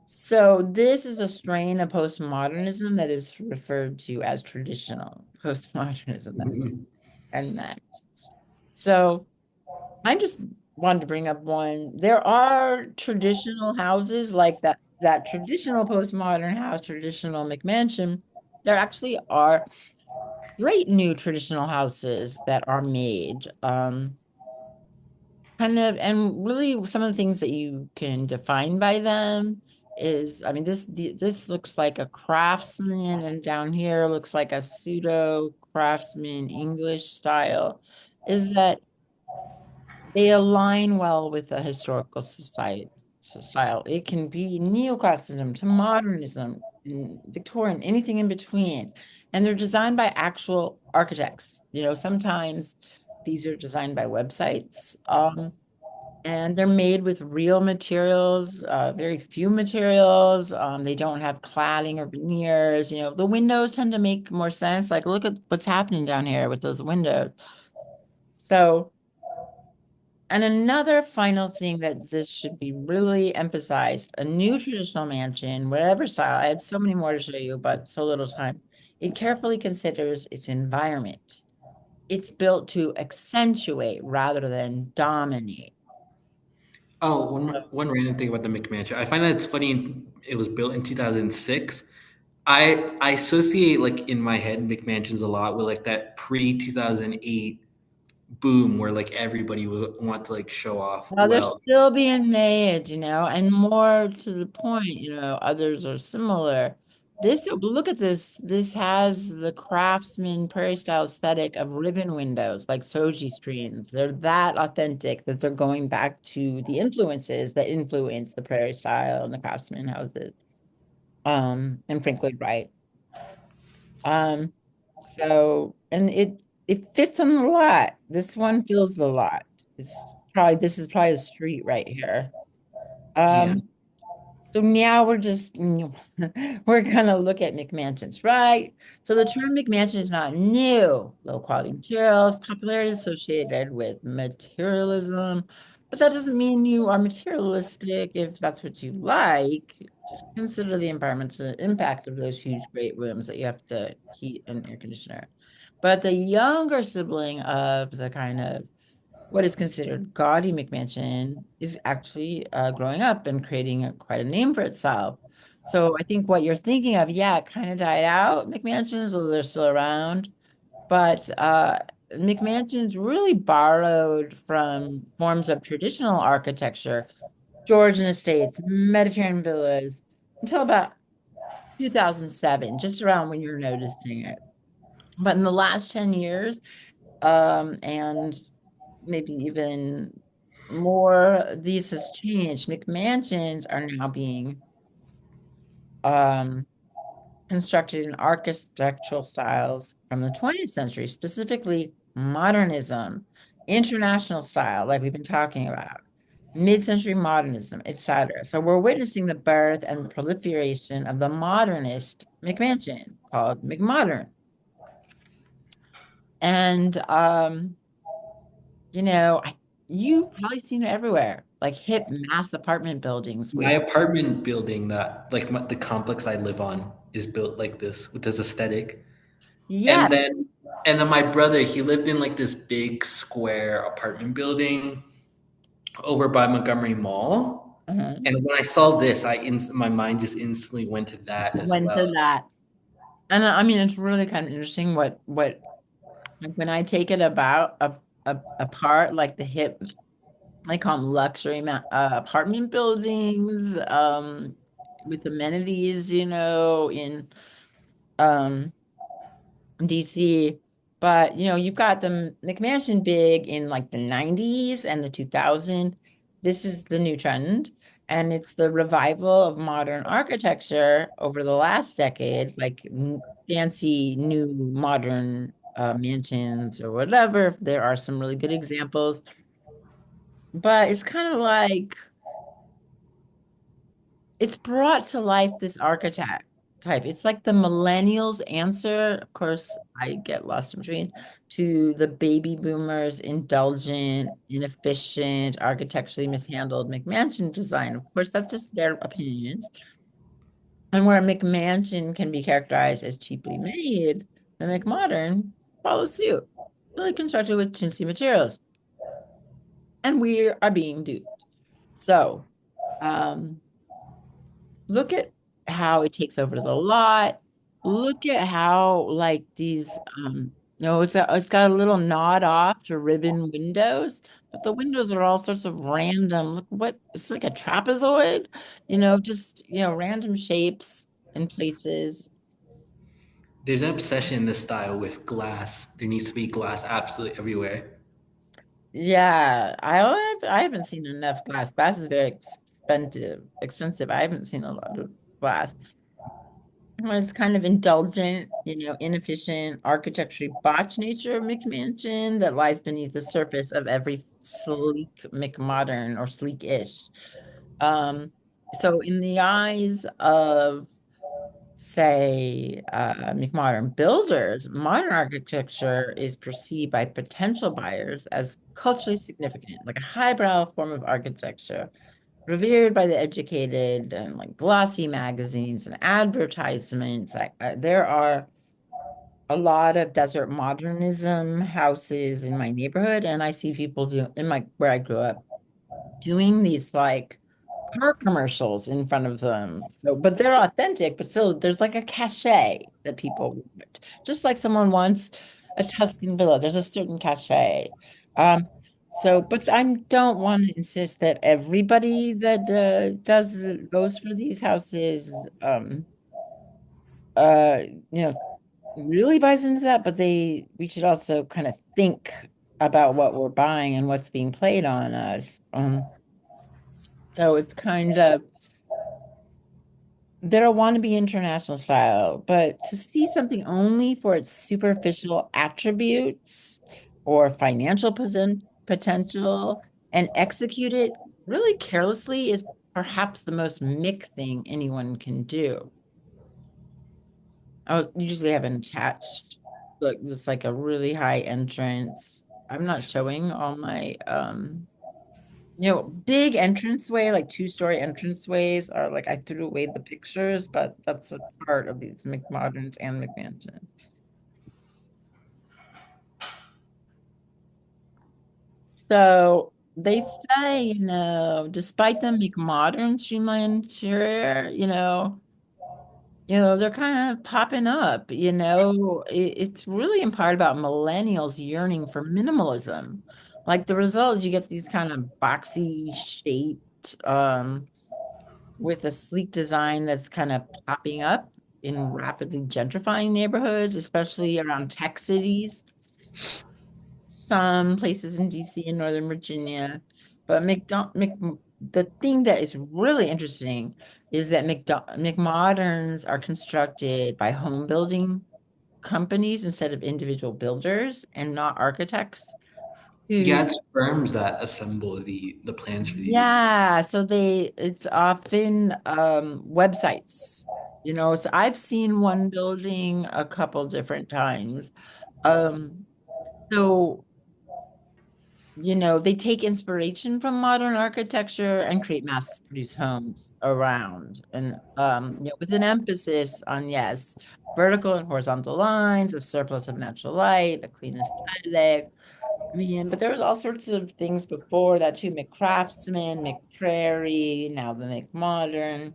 So this is a strain of postmodernism that is referred to as traditional postmodernism and that. So I just wanted to bring up one. There are traditional houses like that traditional postmodern house, traditional McMansion. There actually are great new traditional houses that are made. Kind of, and really some of the things that you can define by them is, I mean, this looks like a craftsman, and down here looks like a pseudo craftsman English style, is that they align well with the historical society style. It can be neoclassicism to modernism, Victorian, anything in between. And they're designed by actual architects. Sometimes these are designed by websites. And they're made with real materials, very few materials. They don't have cladding or veneers. The windows tend to make more sense. Like, look at what's happening down here with those windows. So, and another final thing that this should be really emphasized, a new traditional mansion, whatever style, I had so many more to show you, but so little time. It carefully considers its environment. It's built to accentuate rather than dominate. Oh, one random thing about the McMansion. I find that it's funny. It was built in 2006. I associate like in my head McMansions a lot with like that pre 2008 boom where like everybody would want to like show off Well, they're wealth. still being made, and more to the point, others are similar. Look at this. This has the craftsman prairie style aesthetic of ribbon windows, like Soji screens. They're that authentic that they're going back to the influences that influence the prairie style and the craftsman houses. And Frank Lloyd Wright. Um, and it fits on the lot. This one feels the lot. This is probably the street right here. Yeah. Um, so now we're gonna look at McMansions, right? So the term McMansion is not new. Low quality materials, popularity associated with materialism, but that doesn't mean you are materialistic if that's what you like. Just consider the environmental impact of those huge great rooms that you have to heat and air conditioner. But the younger sibling of the kind of what is considered gaudy McMansion is actually growing up and creating quite a name for itself. So I think what you're thinking of, yeah, it kind of died out. McMansions, although they're still around, but McMansions really borrowed from forms of traditional architecture, Georgian estates, Mediterranean villas, until about 2007, just around when you're noticing it. But in the last 10 years, and maybe even more, these has changed. McMansions are now being um, constructed in architectural styles from the 20th century, specifically modernism, international style, like we've been talking about, mid-century modernism, etc. So we're witnessing the birth and the proliferation of the modernist McMansion called Mcmodern. And you've probably seen it everywhere, like hip mass apartment buildings My with apartment building that like the complex I live on is built like this with this aesthetic. And yes. then and then my brother, he lived in like this big square apartment building over by Montgomery Mall. Uh-huh. And when I saw this, my mind just instantly went to that as Went to well. that. And I mean, it's really kind of interesting what like when I take it about apart, like the hip, I call them luxury apartment buildings, with amenities, in um DC. But you've got the McMansion big in like the 90s and the 2000. This is the new trend. And it's the revival of modern architecture over the last decade, like fancy new modern mansions or whatever. There are some really good examples, but it's kind of like it's brought to life this architect type. It's like the millennials answer. Of course, I get lost in between to the baby boomers' indulgent, inefficient, architecturally mishandled McMansion design. Of course, that's just their opinions. And where a McMansion can be characterized as cheaply made, the McModern follows suit, really constructed with chintzy materials. And we are being duped. So, um, look at how it takes over the lot. Look at how like these it's got a little nod off to ribbon windows, but the windows are all sorts of random. Look what it's like a trapezoid, just random shapes and places. There's an obsession in this style with glass. There needs to be glass absolutely everywhere. Yeah, I haven't seen enough glass. Glass is very expensive. I haven't seen a lot of glass. Was kind of indulgent, inefficient, architecturally botched nature of McMansion that lies beneath the surface of every sleek McModern or sleek-ish. Um, so in the eyes of, say, McModern builders, modern architecture is perceived by potential buyers as culturally significant, like a highbrow form of architecture revered by the educated and like glossy magazines and advertisements. There are a lot of desert modernism houses in my neighborhood, and I see people do in my where I grew up doing these like car commercials in front of them. So, but they're authentic, but still there's like a cachet that people want. Just like someone wants a Tuscan villa, there's a certain cachet. Um, but I don't want to insist that everybody that goes for these houses, uh, you know, really buys into that, but we should also kind of think about what we're buying and what's being played on us. So it's kind of they don't want to be international style, but to see something only for its superficial attributes or financial potential and execute it really carelessly is perhaps the most Mick thing anyone can do. Oh, usually have an attached, look, it's like a really high entrance. I'm not showing all my big entranceway, like two-story entranceways are like I threw away the pictures, but that's a part of these McModerns and McMansions. So they say, despite the Mcmodern streamlined interior, they're kind of popping up, it's really in part about millennials yearning for minimalism. Like the result is you get these kind of boxy shaped, with a sleek design that's kind of popping up in rapidly gentrifying neighborhoods, especially around tech cities, some places in DC and Northern Virginia. But the thing that is really interesting is that McModerns are constructed by home building companies instead of individual builders and not architects Yeah, who, it's firms that assemble the plans for these. yeah, so it's often websites. So I've seen one building a couple different times. Um, so they take inspiration from modern architecture and create mass-produced homes around, and with an emphasis on, yes, vertical and horizontal lines, a surplus of natural light, a clean aesthetic. I mean, but there was all sorts of things before that too. McCraftsman, McPrairie, now the McModern.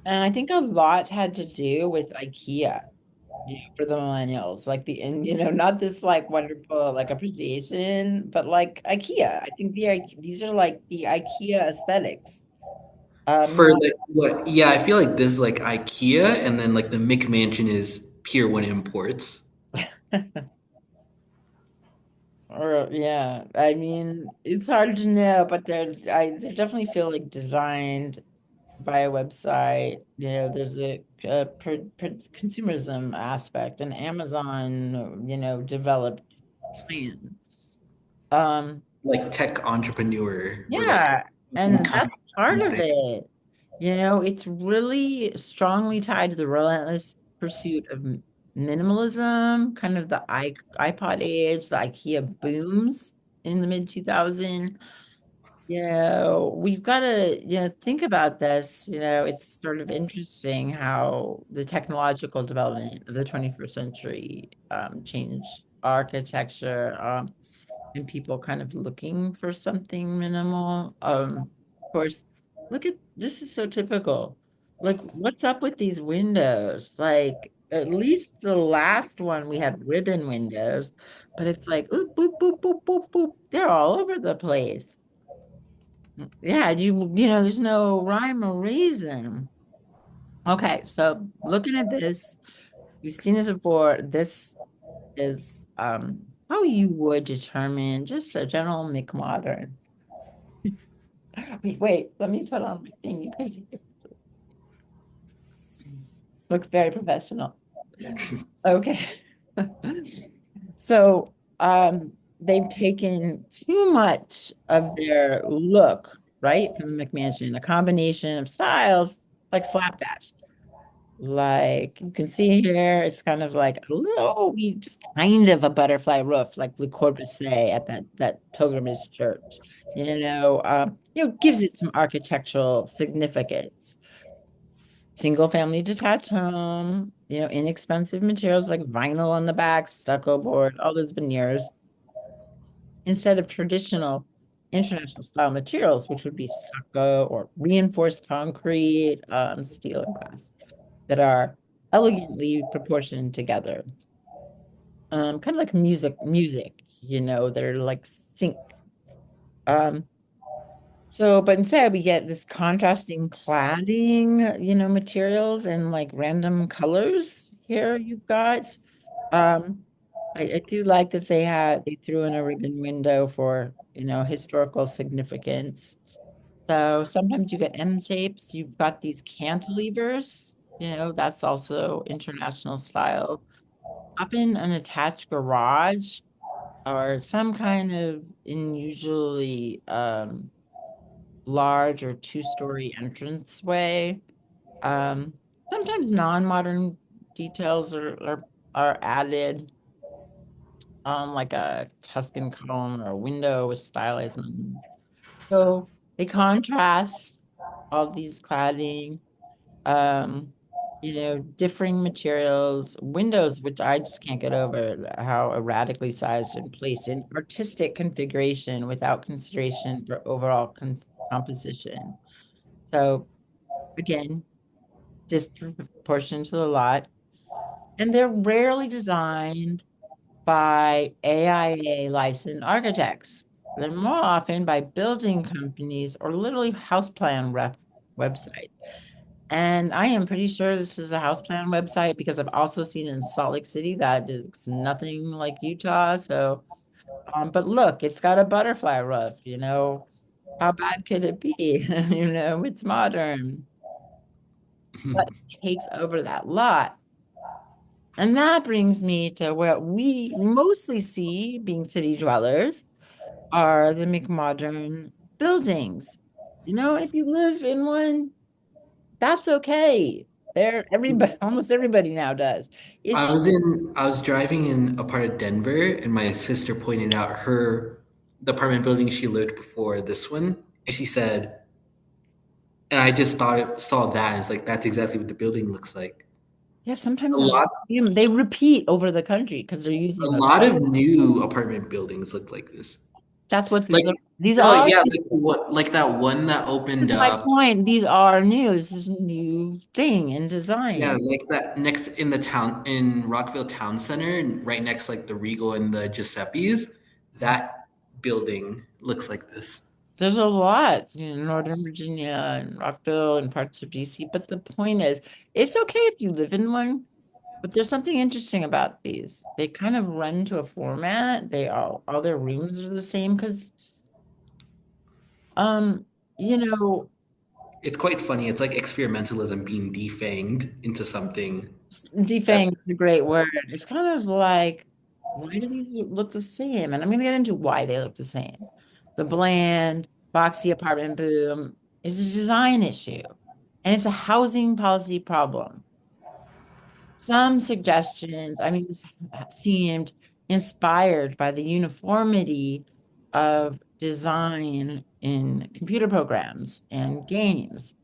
And I think a lot had to do with IKEA, for the millennials. And not this like wonderful like appreciation, but like IKEA. I think these are like the IKEA aesthetics. For like what? Yeah, I feel like this is like IKEA, and then like the McMansion is Pier One Imports. Or yeah, I mean, it's hard to know, but they definitely feel like designed by a website. There's a consumerism aspect, and Amazon, developed plan. Um, Like tech entrepreneur or like yeah, and that's incoming part of thing. it. It's really strongly tied to the relentless pursuit of minimalism, kind of the iPod age, the IKEA booms in the mid 2000s. We've got to, think about this. It's sort of interesting how the technological development of the 21st century changed architecture, and people kind of looking for something minimal. Of course, look at this is so typical. Like, what's up with these windows? Like, at least the last one we had ribbon windows, but it's like, oop, boop, boop, boop, boop, boop. They're all over the place. Yeah, there's no rhyme or reason. Okay, so looking at this, we've seen this before. This is how you would determine just a general McModern. Wait, let me put on my thing. You guys looks very professional. Okay. So they've taken too much of their look, right, from the McMansion, a combination of styles like slapdash. Like you can see here, it's kind of like a little, just kind of a butterfly roof, like Le Corbusier at that pilgrimage church. Gives it some architectural significance. Single family detached home, inexpensive materials like vinyl on the back, stucco board, all those veneers, instead of traditional international style materials, which would be stucco or reinforced concrete, steel and glass that are elegantly proportioned together. Kind of like music, that are like sync. Um, but instead we get this contrasting cladding, materials and like random colors here you've got. Um, I do like that they threw in a ribbon window for, historical significance. So sometimes you get M shapes, you've got these cantilevers, that's also international style. Up in an attached garage or some kind of unusually large or two-story entranceway. Um, Sometimes non-modern details are added, like a Tuscan column or a window with stylized mountains. So they contrast all these cladding. Um, differing materials, windows, which I just can't get over how erratically sized and placed in artistic configuration without consideration for overall composition. So again, disproportion to the lot. And they're rarely designed by AIA licensed architects. They're more often by building companies or literally house plan rep websites. And I am pretty sure this is a house plan website because I've also seen in Salt Lake City that looks nothing like Utah. So, but look, it's got a butterfly roof, How bad could it be? It's modern, but it takes over that lot. And that brings me to what we mostly see being city dwellers are the Mcmodern buildings. If you live in one, that's okay. There, everybody, almost everybody now does. It's just, I was driving in a part of Denver, and my sister pointed out the apartment building she lived before this one, and she said, and I just saw that, and it's like that's exactly what the building looks like. yeah, A sometimes lot they repeat over the country because they're a using those. lot of new apartment buildings look like this. That's what Like, these oh are. yeah, like that one that This opened is my up. point. These are new. This is a new thing in Yeah, design. like that next in the town in Rockville Town Center, and right next like the Regal and the Giuseppe's. That building looks like this. There's a lot in Northern Virginia and Rockville and parts of DC. But the point is, it's okay if you live in one, but there's something interesting about these. They kind of run to a format. All their rooms are the same because um, you know, It's quite funny. It's like experimentalism being defanged into something that's defang is a great word. It's kind of like, why do these look the same? And I'm going to get into why they look the same. The bland, boxy apartment boom is a design issue, and it's a housing policy problem. Some suggestions, I mean, this seemed inspired by the uniformity of design in computer programs and games,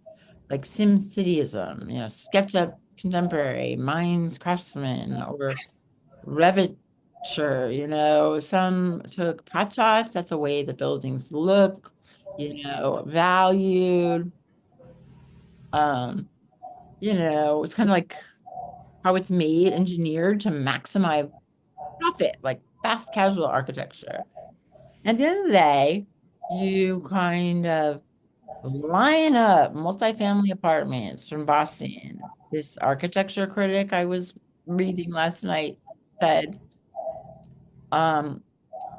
like SimCityism, SketchUp Contemporary, Minds Craftsman, or Revit. Sure, some took pot shots. That's the way the buildings look, valued. Um, it's kind of like how it's made, engineered to maximize profit, like fast casual architecture. At the end of the day, you kind of line up multifamily apartments from Boston. This architecture critic I was reading last night said, um,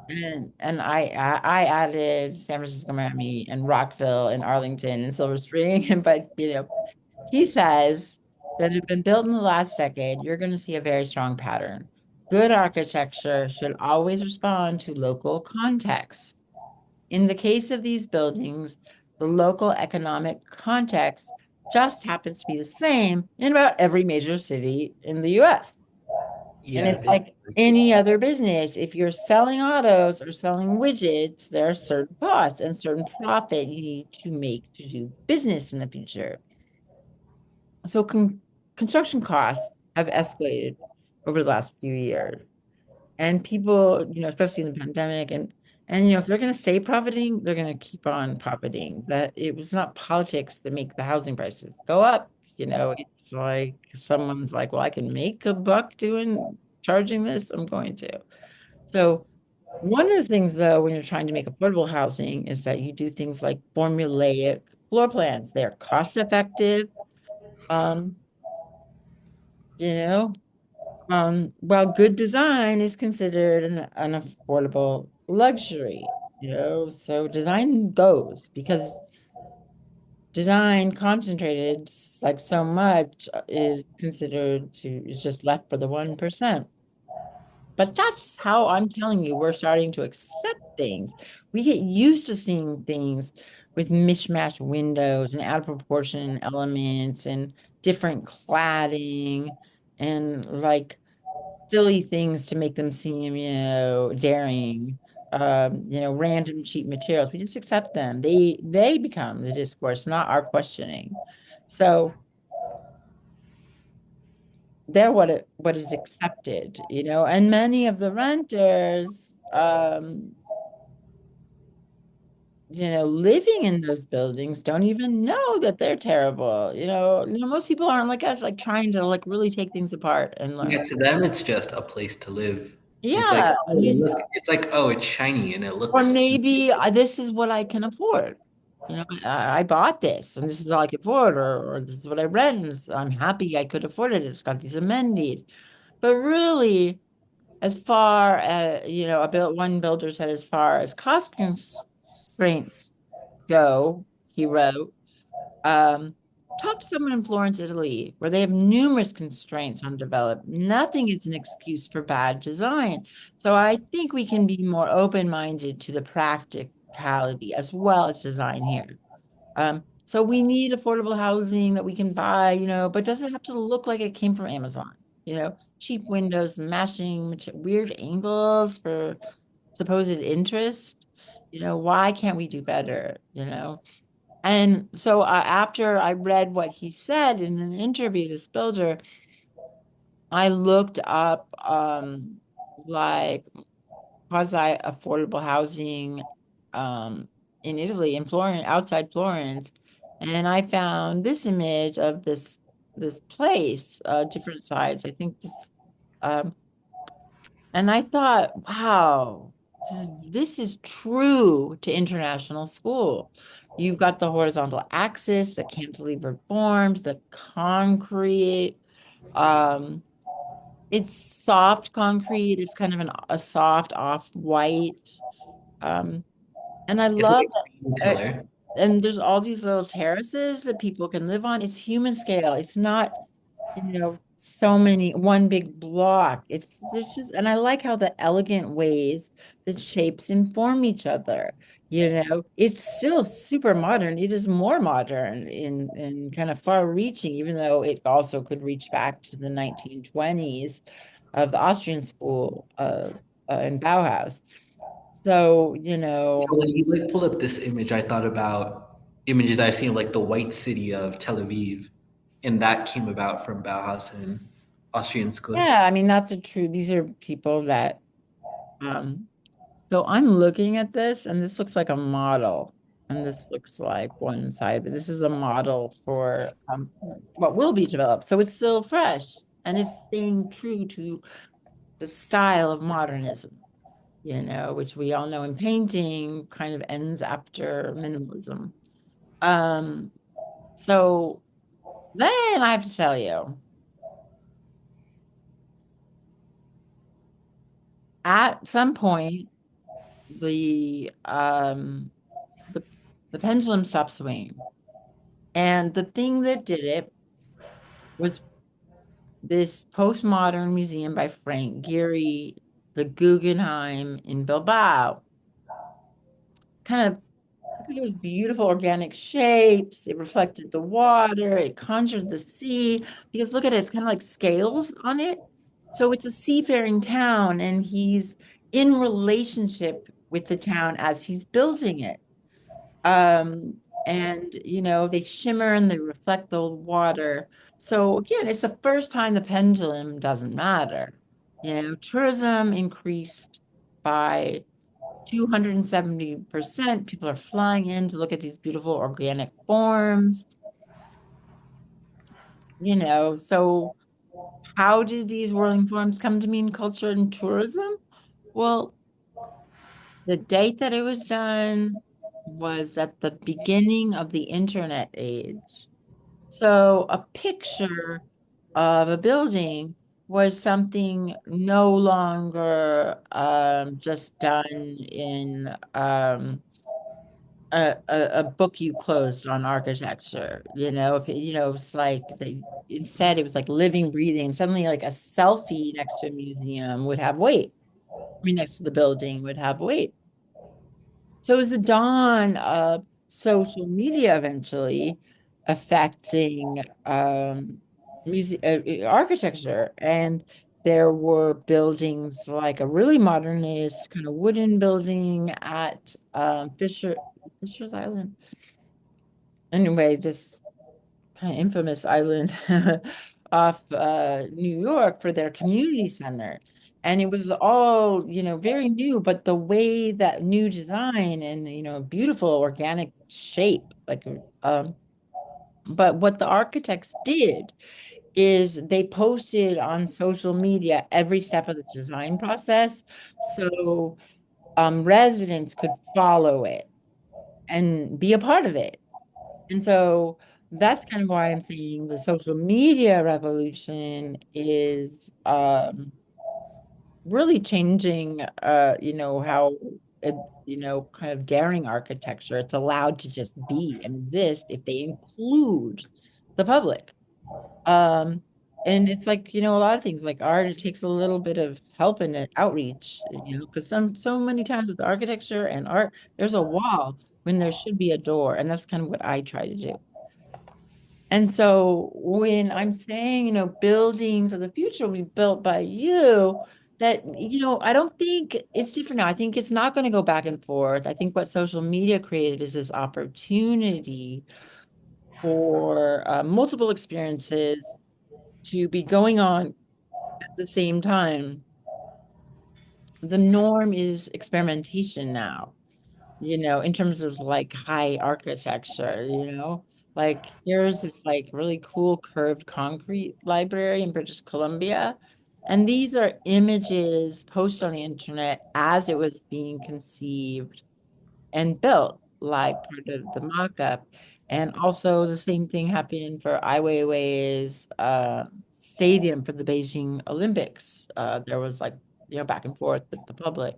and I added San Francisco, Miami, and Rockville, and Arlington, and Silver Spring, but he says that have been built in the last decade, you're going to see a very strong pattern. Good architecture should always respond to local context. In the case of these buildings, the local economic context just happens to be the same in about every major city in the US. And yeah, it's like any other business. If you're selling autos or selling widgets, there are certain costs and certain profit you need to make to do business in the future. So construction costs have escalated over the last few years. And people, especially in the pandemic, and if they're going to stay profiting, they're going to keep on profiting. That it was not politics that make the housing prices go up. It's like someone's like, well, I can make a buck doing charging this. I'm going to. So one of the things, though, when you're trying to make affordable housing is that you do things like formulaic floor plans. They're cost effective. Um, you know, while good design is considered an affordable luxury, so design goes because design concentrated like so much is just left for the 1%. But that's how I'm telling you, we're starting to accept things. We get used to seeing things with mismatched windows and out of proportion elements and different cladding and like silly things to make them seem, daring, random cheap materials. We just accept them. They become the discourse, not our questioning. So they're what is accepted, and many of the renters, living in those buildings don't even know that they're terrible. Most people aren't like us, like trying to like really take things apart and Yeah, learn. to them, it's just a place to live. It's like, Yeah, I oh, mean, look, it's like, oh, it's shiny and it or looks. maybe this is what I can afford. I bought this and this is all I can afford, or this is what I rent. And I'm happy I could afford it. It's got these amenities. But really, as far as, one builder said, as far as cost constraints go, he wrote, um, talk to someone in Florence, Italy, where they have numerous constraints on development. Nothing is an excuse for bad design. So I think we can be more open-minded to the practicality as well as design here. So we need affordable housing that we can buy, but doesn't have to look like it came from Amazon. Cheap windows, mashing, weird angles for supposed interest. Why can't we do better? And so after I read what he said in an interview, this builder, I looked up like quasi affordable housing in Italy, in Florence, outside Florence, and I found this image of this place, different sides. I think this and I thought, wow, this is true to international school. You've got the horizontal axis, the cantilever forms, the concrete. Um, it's soft concrete. It's kind of a soft off-white. Um, and I It's love like green it. color. And there's all these little terraces that people can live on. It's human scale. It's not so many, one big block. There's just, and I like how the elegant ways that shapes inform each other. It's still super modern. It is more modern in kind of far reaching, even though it also could reach back to the 1920s of the Austrian school in Bauhaus. So, When you like pull up this image, I thought about images I've seen of like the white city of Tel Aviv, and that came about from Bauhaus and Austrian school. yeah, I mean, that's a true, these are people that um so I'm looking at this, and this looks like a model, and this looks like one side, but this is a model for what will be developed. So it's still fresh, and it's staying true to the style of modernism, which we all know in painting kind of ends after minimalism. Um, so then I have to tell you, at some point, the um the the pendulum stopped swinging. And the thing that did it was this postmodern museum by Frank Gehry, the Guggenheim in Bilbao. Kind of, it was beautiful organic shapes. It reflected the water. It conjured the sea. Because look at it, it's kind of like scales on it. So it's a seafaring town, and he's in relationship with the town as he's building it. And they shimmer and they reflect the water. So again, it's the first time the pendulum doesn't matter. Tourism increased by 270%. People are flying in to look at these beautiful organic forms. So how did these whirling forms come to mean culture and tourism? Well, the date that it was done was at the beginning of the internet age. So a picture of a building was something no longer just done in a book you closed on architecture. It's like instead it was like living, breathing. Suddenly, like a selfie next to a museum would have weight. I mean, next to the building would have weight. So it was the dawn of social media eventually affecting music, architecture. And there were buildings like a really modernist kind of wooden building at Fisher's Island. Anyway, this kind of infamous island. off New York for their community center. And it was all, very new, but the way that new design and, beautiful organic shape, but what the architects did is they posted on social media every step of the design process. So residents could follow it and be a part of it. And so that's kind of why I'm saying the social media revolution is really changing how it, kind of daring architecture. It's allowed to just be and exist if they include the public. Um, and it's like, a lot of things like art, it takes a little bit of help and outreach, because so many times with architecture and art, there's a wall when there should be a door. And that's kind of what I try to do. And so when I'm saying, buildings of the future will be built by you, that, I don't think it's different now. I think it's not going to go back and forth. I think what social media created is this opportunity for multiple experiences to be going on at the same time. The norm is experimentation now, in terms of like high architecture, like here's this like really cool curved concrete library in British Columbia. And these are images posted on the internet as it was being conceived and built, like part of the mock-up. And also the same thing happened for Ai Weiwei's stadium for the Beijing Olympics. There was like, back and forth with the public.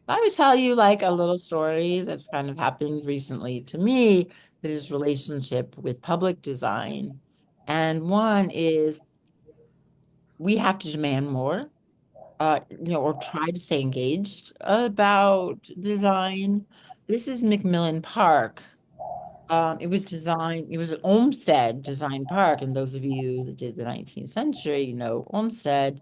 I would tell you like a little story that's kind of happened recently to me that is relationship with public design. And one is we have to demand more, or try to stay engaged about design. This is McMillan Park. It was an Olmsted design park. And those of you that did the 19th century, Olmsted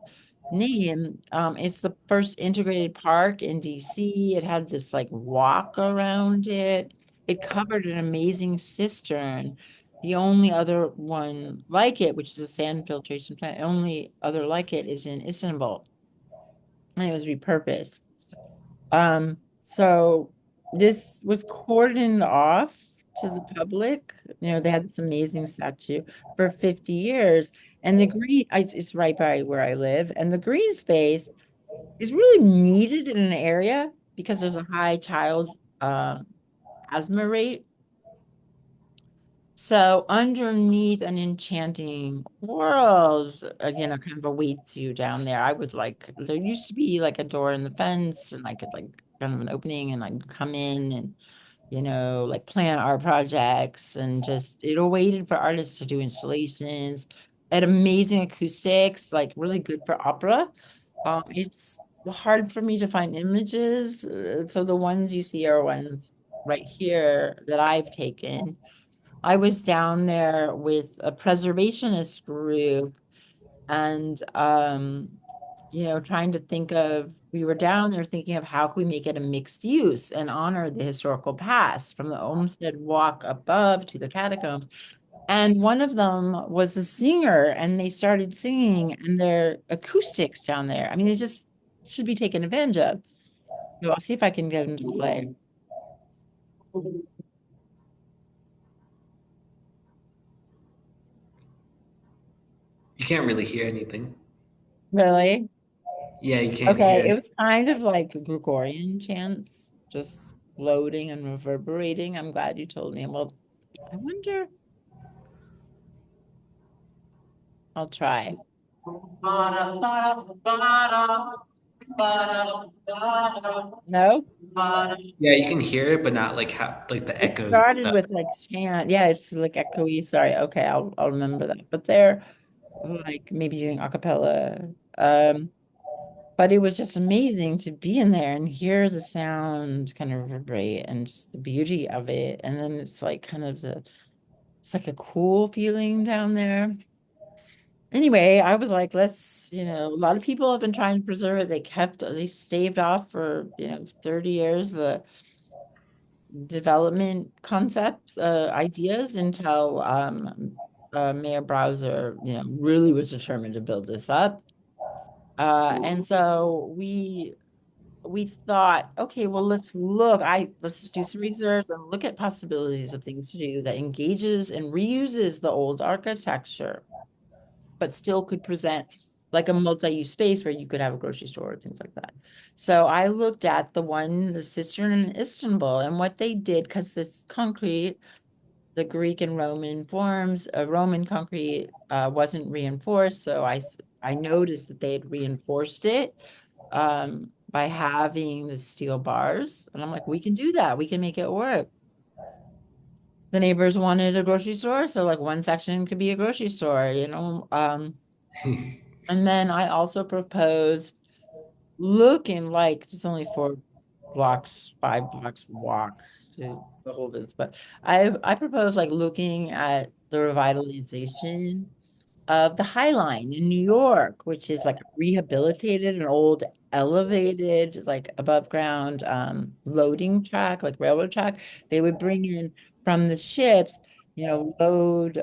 name. It's the first integrated park in DC. It had this like walk around it. It covered an amazing cistern. The only other one like it, which is a sand filtration plant, only other like it is in Istanbul. And it was repurposed. So this was cordoned off to the public. They had this amazing statue for 50 years. And it's right by where I live. And the green space is really needed in an area because there's a high child asthma rate. So underneath an enchanting world, kind of awaits you down there. There used to be like a door in the fence and I could like kind of an opening and I'd come in and, like plan art projects and just it awaited for artists to do installations at amazing acoustics, like really good for opera. It's hard for me to find images. So the ones you see are ones right here that I've taken. I was down there with a preservationist group and trying to think of we were down there thinking of how can we make it a mixed use and honor the historical past from the Olmsted Walk above to the catacombs. And one of them was a singer and they started singing and their acoustics down there. I mean, it just should be taken advantage of. So I'll see if I can get them to play. You can't really hear anything. Really? Yeah, you can't hear Okay, it it. was kind of like Gregorian chants, just floating and reverberating. I'm glad you told me. Well, I wonder, I'll try. No? Yeah, you can hear it, but not like how like the It echoes and started stuff. with like chant. Yeah, it's like echoey. Sorry. Okay, I'll remember that. But they're like maybe doing a cappella. But it was just amazing to be in there and hear the sound kind of reverberate and just the beauty of it. And then it's like kind of it's like a cool feeling down there. Anyway, I was like, a lot of people have been trying to preserve it. They staved off for, 30 years the development concepts, ideas until Mayor Browser, really was determined to build this up. And so we thought, okay, well, let's do some research and look at possibilities of things to do that engages and reuses the old architecture, but still could present like a multi-use space where you could have a grocery store, things like that. So I looked at the cistern in Istanbul, and what they did, because this concrete, the Greek and Roman forms, Roman concrete wasn't reinforced. So I noticed that they had reinforced it by having the steel bars. And I'm like, we can do that. We can make it work. The neighbors wanted a grocery store, so like one section could be a grocery store. And then I also proposed looking like it's only 4 blocks, 5 blocks walk to the Holdens, but I propose like looking at the revitalization of the High Line in New York, which is like rehabilitated, an old elevated, like above ground loading track, like railroad track. They would bring in from the ships, load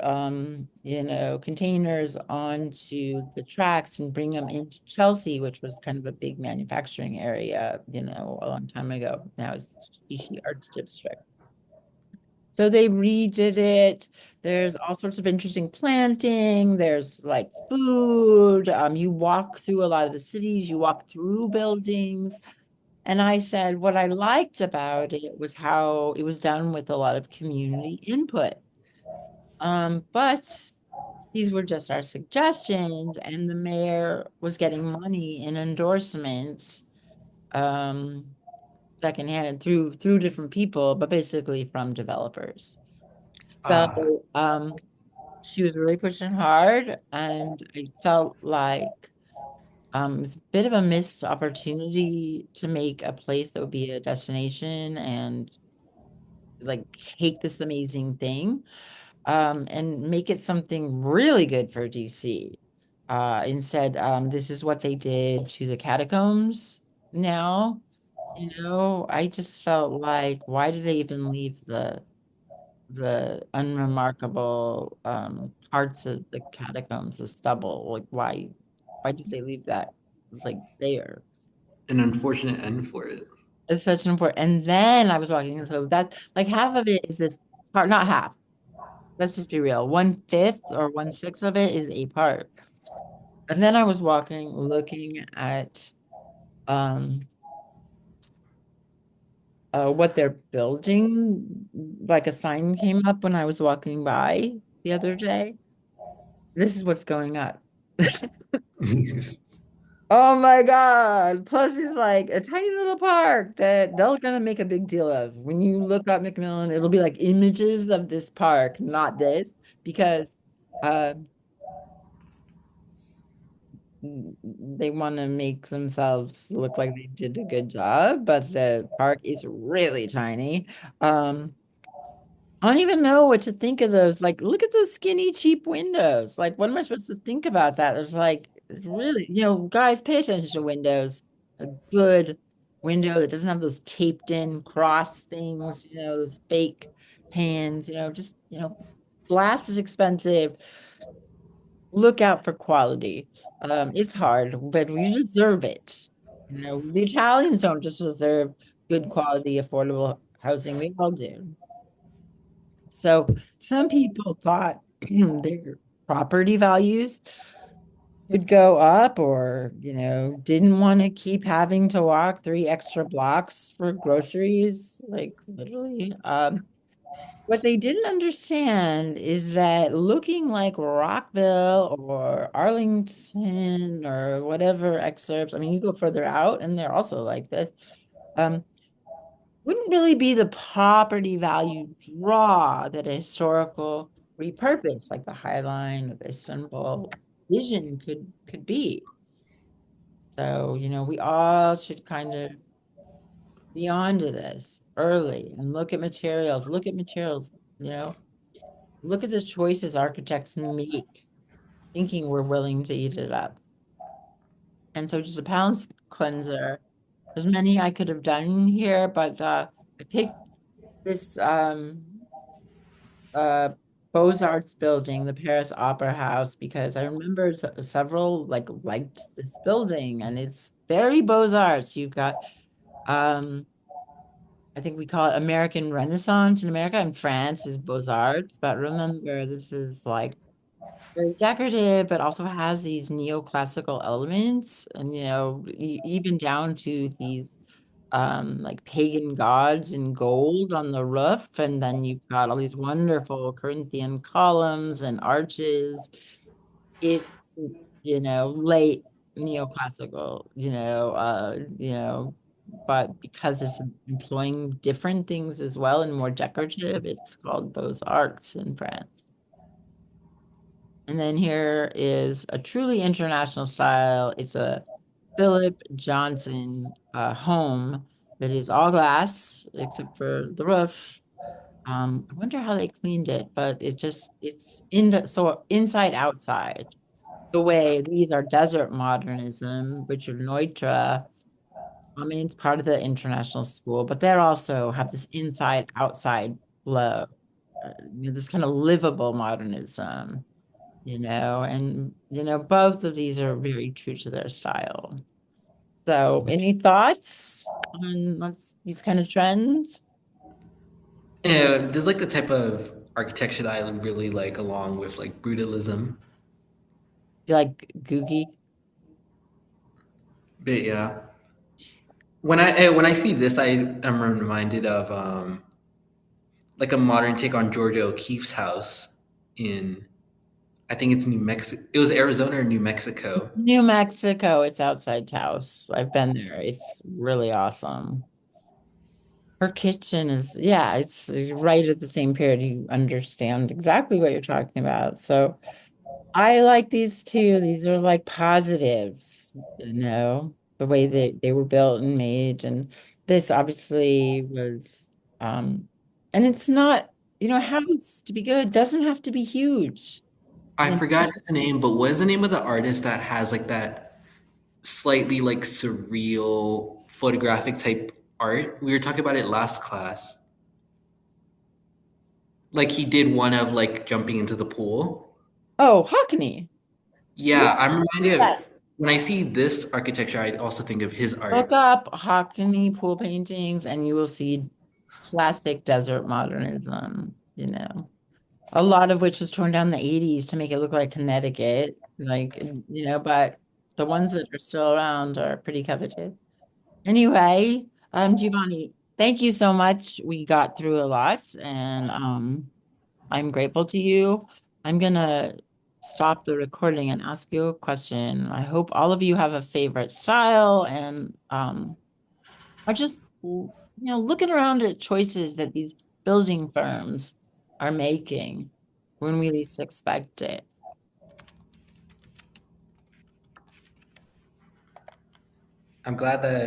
containers onto the tracks and bring them into Chelsea, which was kind of a big manufacturing area, a long time ago. Now it's Shishi Arts District. So they redid it. There's all sorts of interesting planting. There's like food. You walk through a lot of the cities, you walk through buildings. And I said what I liked about it was how it was done with a lot of community input. But these were just our suggestions, and the mayor was getting money in endorsements, um, secondhand through different people, but basically from developers. Ah, So she was really pushing hard, and I felt like it was a bit of a missed opportunity to make a place that would be a destination and like take this amazing thing and make it something really good for DC. Instead, this is what they did to the catacombs now. I just felt like, why did they even leave the unremarkable parts of the catacombs, the stubble? Like, why did they leave that like there? an unfortunate end for it. It's such an important. And then I was walking, so that's like half of it is this part, not half. Let's just be real. 1/5 or 1/6 of it is a park. And then I was walking, looking at um what they're building. Like a sign came up when I was walking by the other day. This is what's going up. Oh my God. Plus, it's like a tiny little park that they're gonna make a big deal of. When you look up Mcmillan, it'll be like images of this park, not this, because uh, they want to make themselves look like they did a good job, but the park is really tiny. Um, I don't even know what to think of those. Like, look at those skinny, cheap windows. Like, what am I supposed to think about that? There's like, really, guys, pay attention to windows. A good window that doesn't have those taped in cross things, those fake pans, glass is expensive. Look out for quality. It's hard, but we deserve it. The Italians don't just deserve good quality, affordable housing. We all do. So some people thought their property values could go up or, didn't want to keep having to walk 3 extra blocks for groceries, like literally. What they didn't understand is that looking like Rockville or Arlington or whatever excerpts, I mean, you go further out and they're also like this. Um, wouldn't really be the property value draw that a historical repurpose like the High Line of Istanbul vision could be. So, we all should kind of be onto this early and look at materials, you know, look at the choices architects make, thinking we're willing to eat it up. And so just a palate cleanser. There's many I could have done here, but I picked this uh Beaux-Arts building, the Paris Opera House, because I remember several like liked this building, and it's very Beaux-Arts. You've got I think we call it American Renaissance in America, and France is Beaux-Arts. But remember, this is like very decorative, but also has these neoclassical elements, and even down to these like pagan gods in gold on the roof, and then you've got all these wonderful Corinthian columns and arches. It's late neoclassical, but because it's employing different things as well and more decorative, it's called Beaux-Arts in France. And then here is a truly international style. It's a Philip Johnson home that is all glass except for the roof. I wonder how they cleaned it, but it's so inside outside. The way these are desert modernism, Richard Neutra. I mean, it's part of the international school, but they also have this inside outside flow, this kind of livable modernism, and both of these are very true to their style. So, any thoughts on these kind of trends? Yeah, there's like the type of architecture that I really like, along with like brutalism. Do you like Googie? But yeah, when I see this, I am reminded of like a modern take on Georgia O'Keeffe's house in, I think it's New Mexico. It was Arizona or New Mexico. It's New Mexico. It's outside Taos. I've been there. It's really awesome. Her kitchen is, yeah, it's right at the same period. You understand exactly what you're talking about. So I like these too. These are like positives, the way they were built and made. And this obviously was, and it's not, a house to be good doesn't have to be huge. I You forgot his name, but what is the name of the artist that has like that slightly like surreal photographic type art? We were talking about it last class. Like he did one of like jumping into the pool. Oh, Hockney. Yeah. Yeah, I'm reminded of when I see this architecture, I also think of his Look art. up Hockney pool paintings and you will see classic desert modernism, a lot of which was torn down in the 80s to make it look like Connecticut, but the ones that are still around are pretty coveted. Anyway, Giovanni, thank you so much. We got through a lot and I'm grateful to you. I'm gonna stop the recording and ask you a question. I hope all of you have a favorite style and are just looking around at choices that these building firms are making when we least expect it. I'm glad that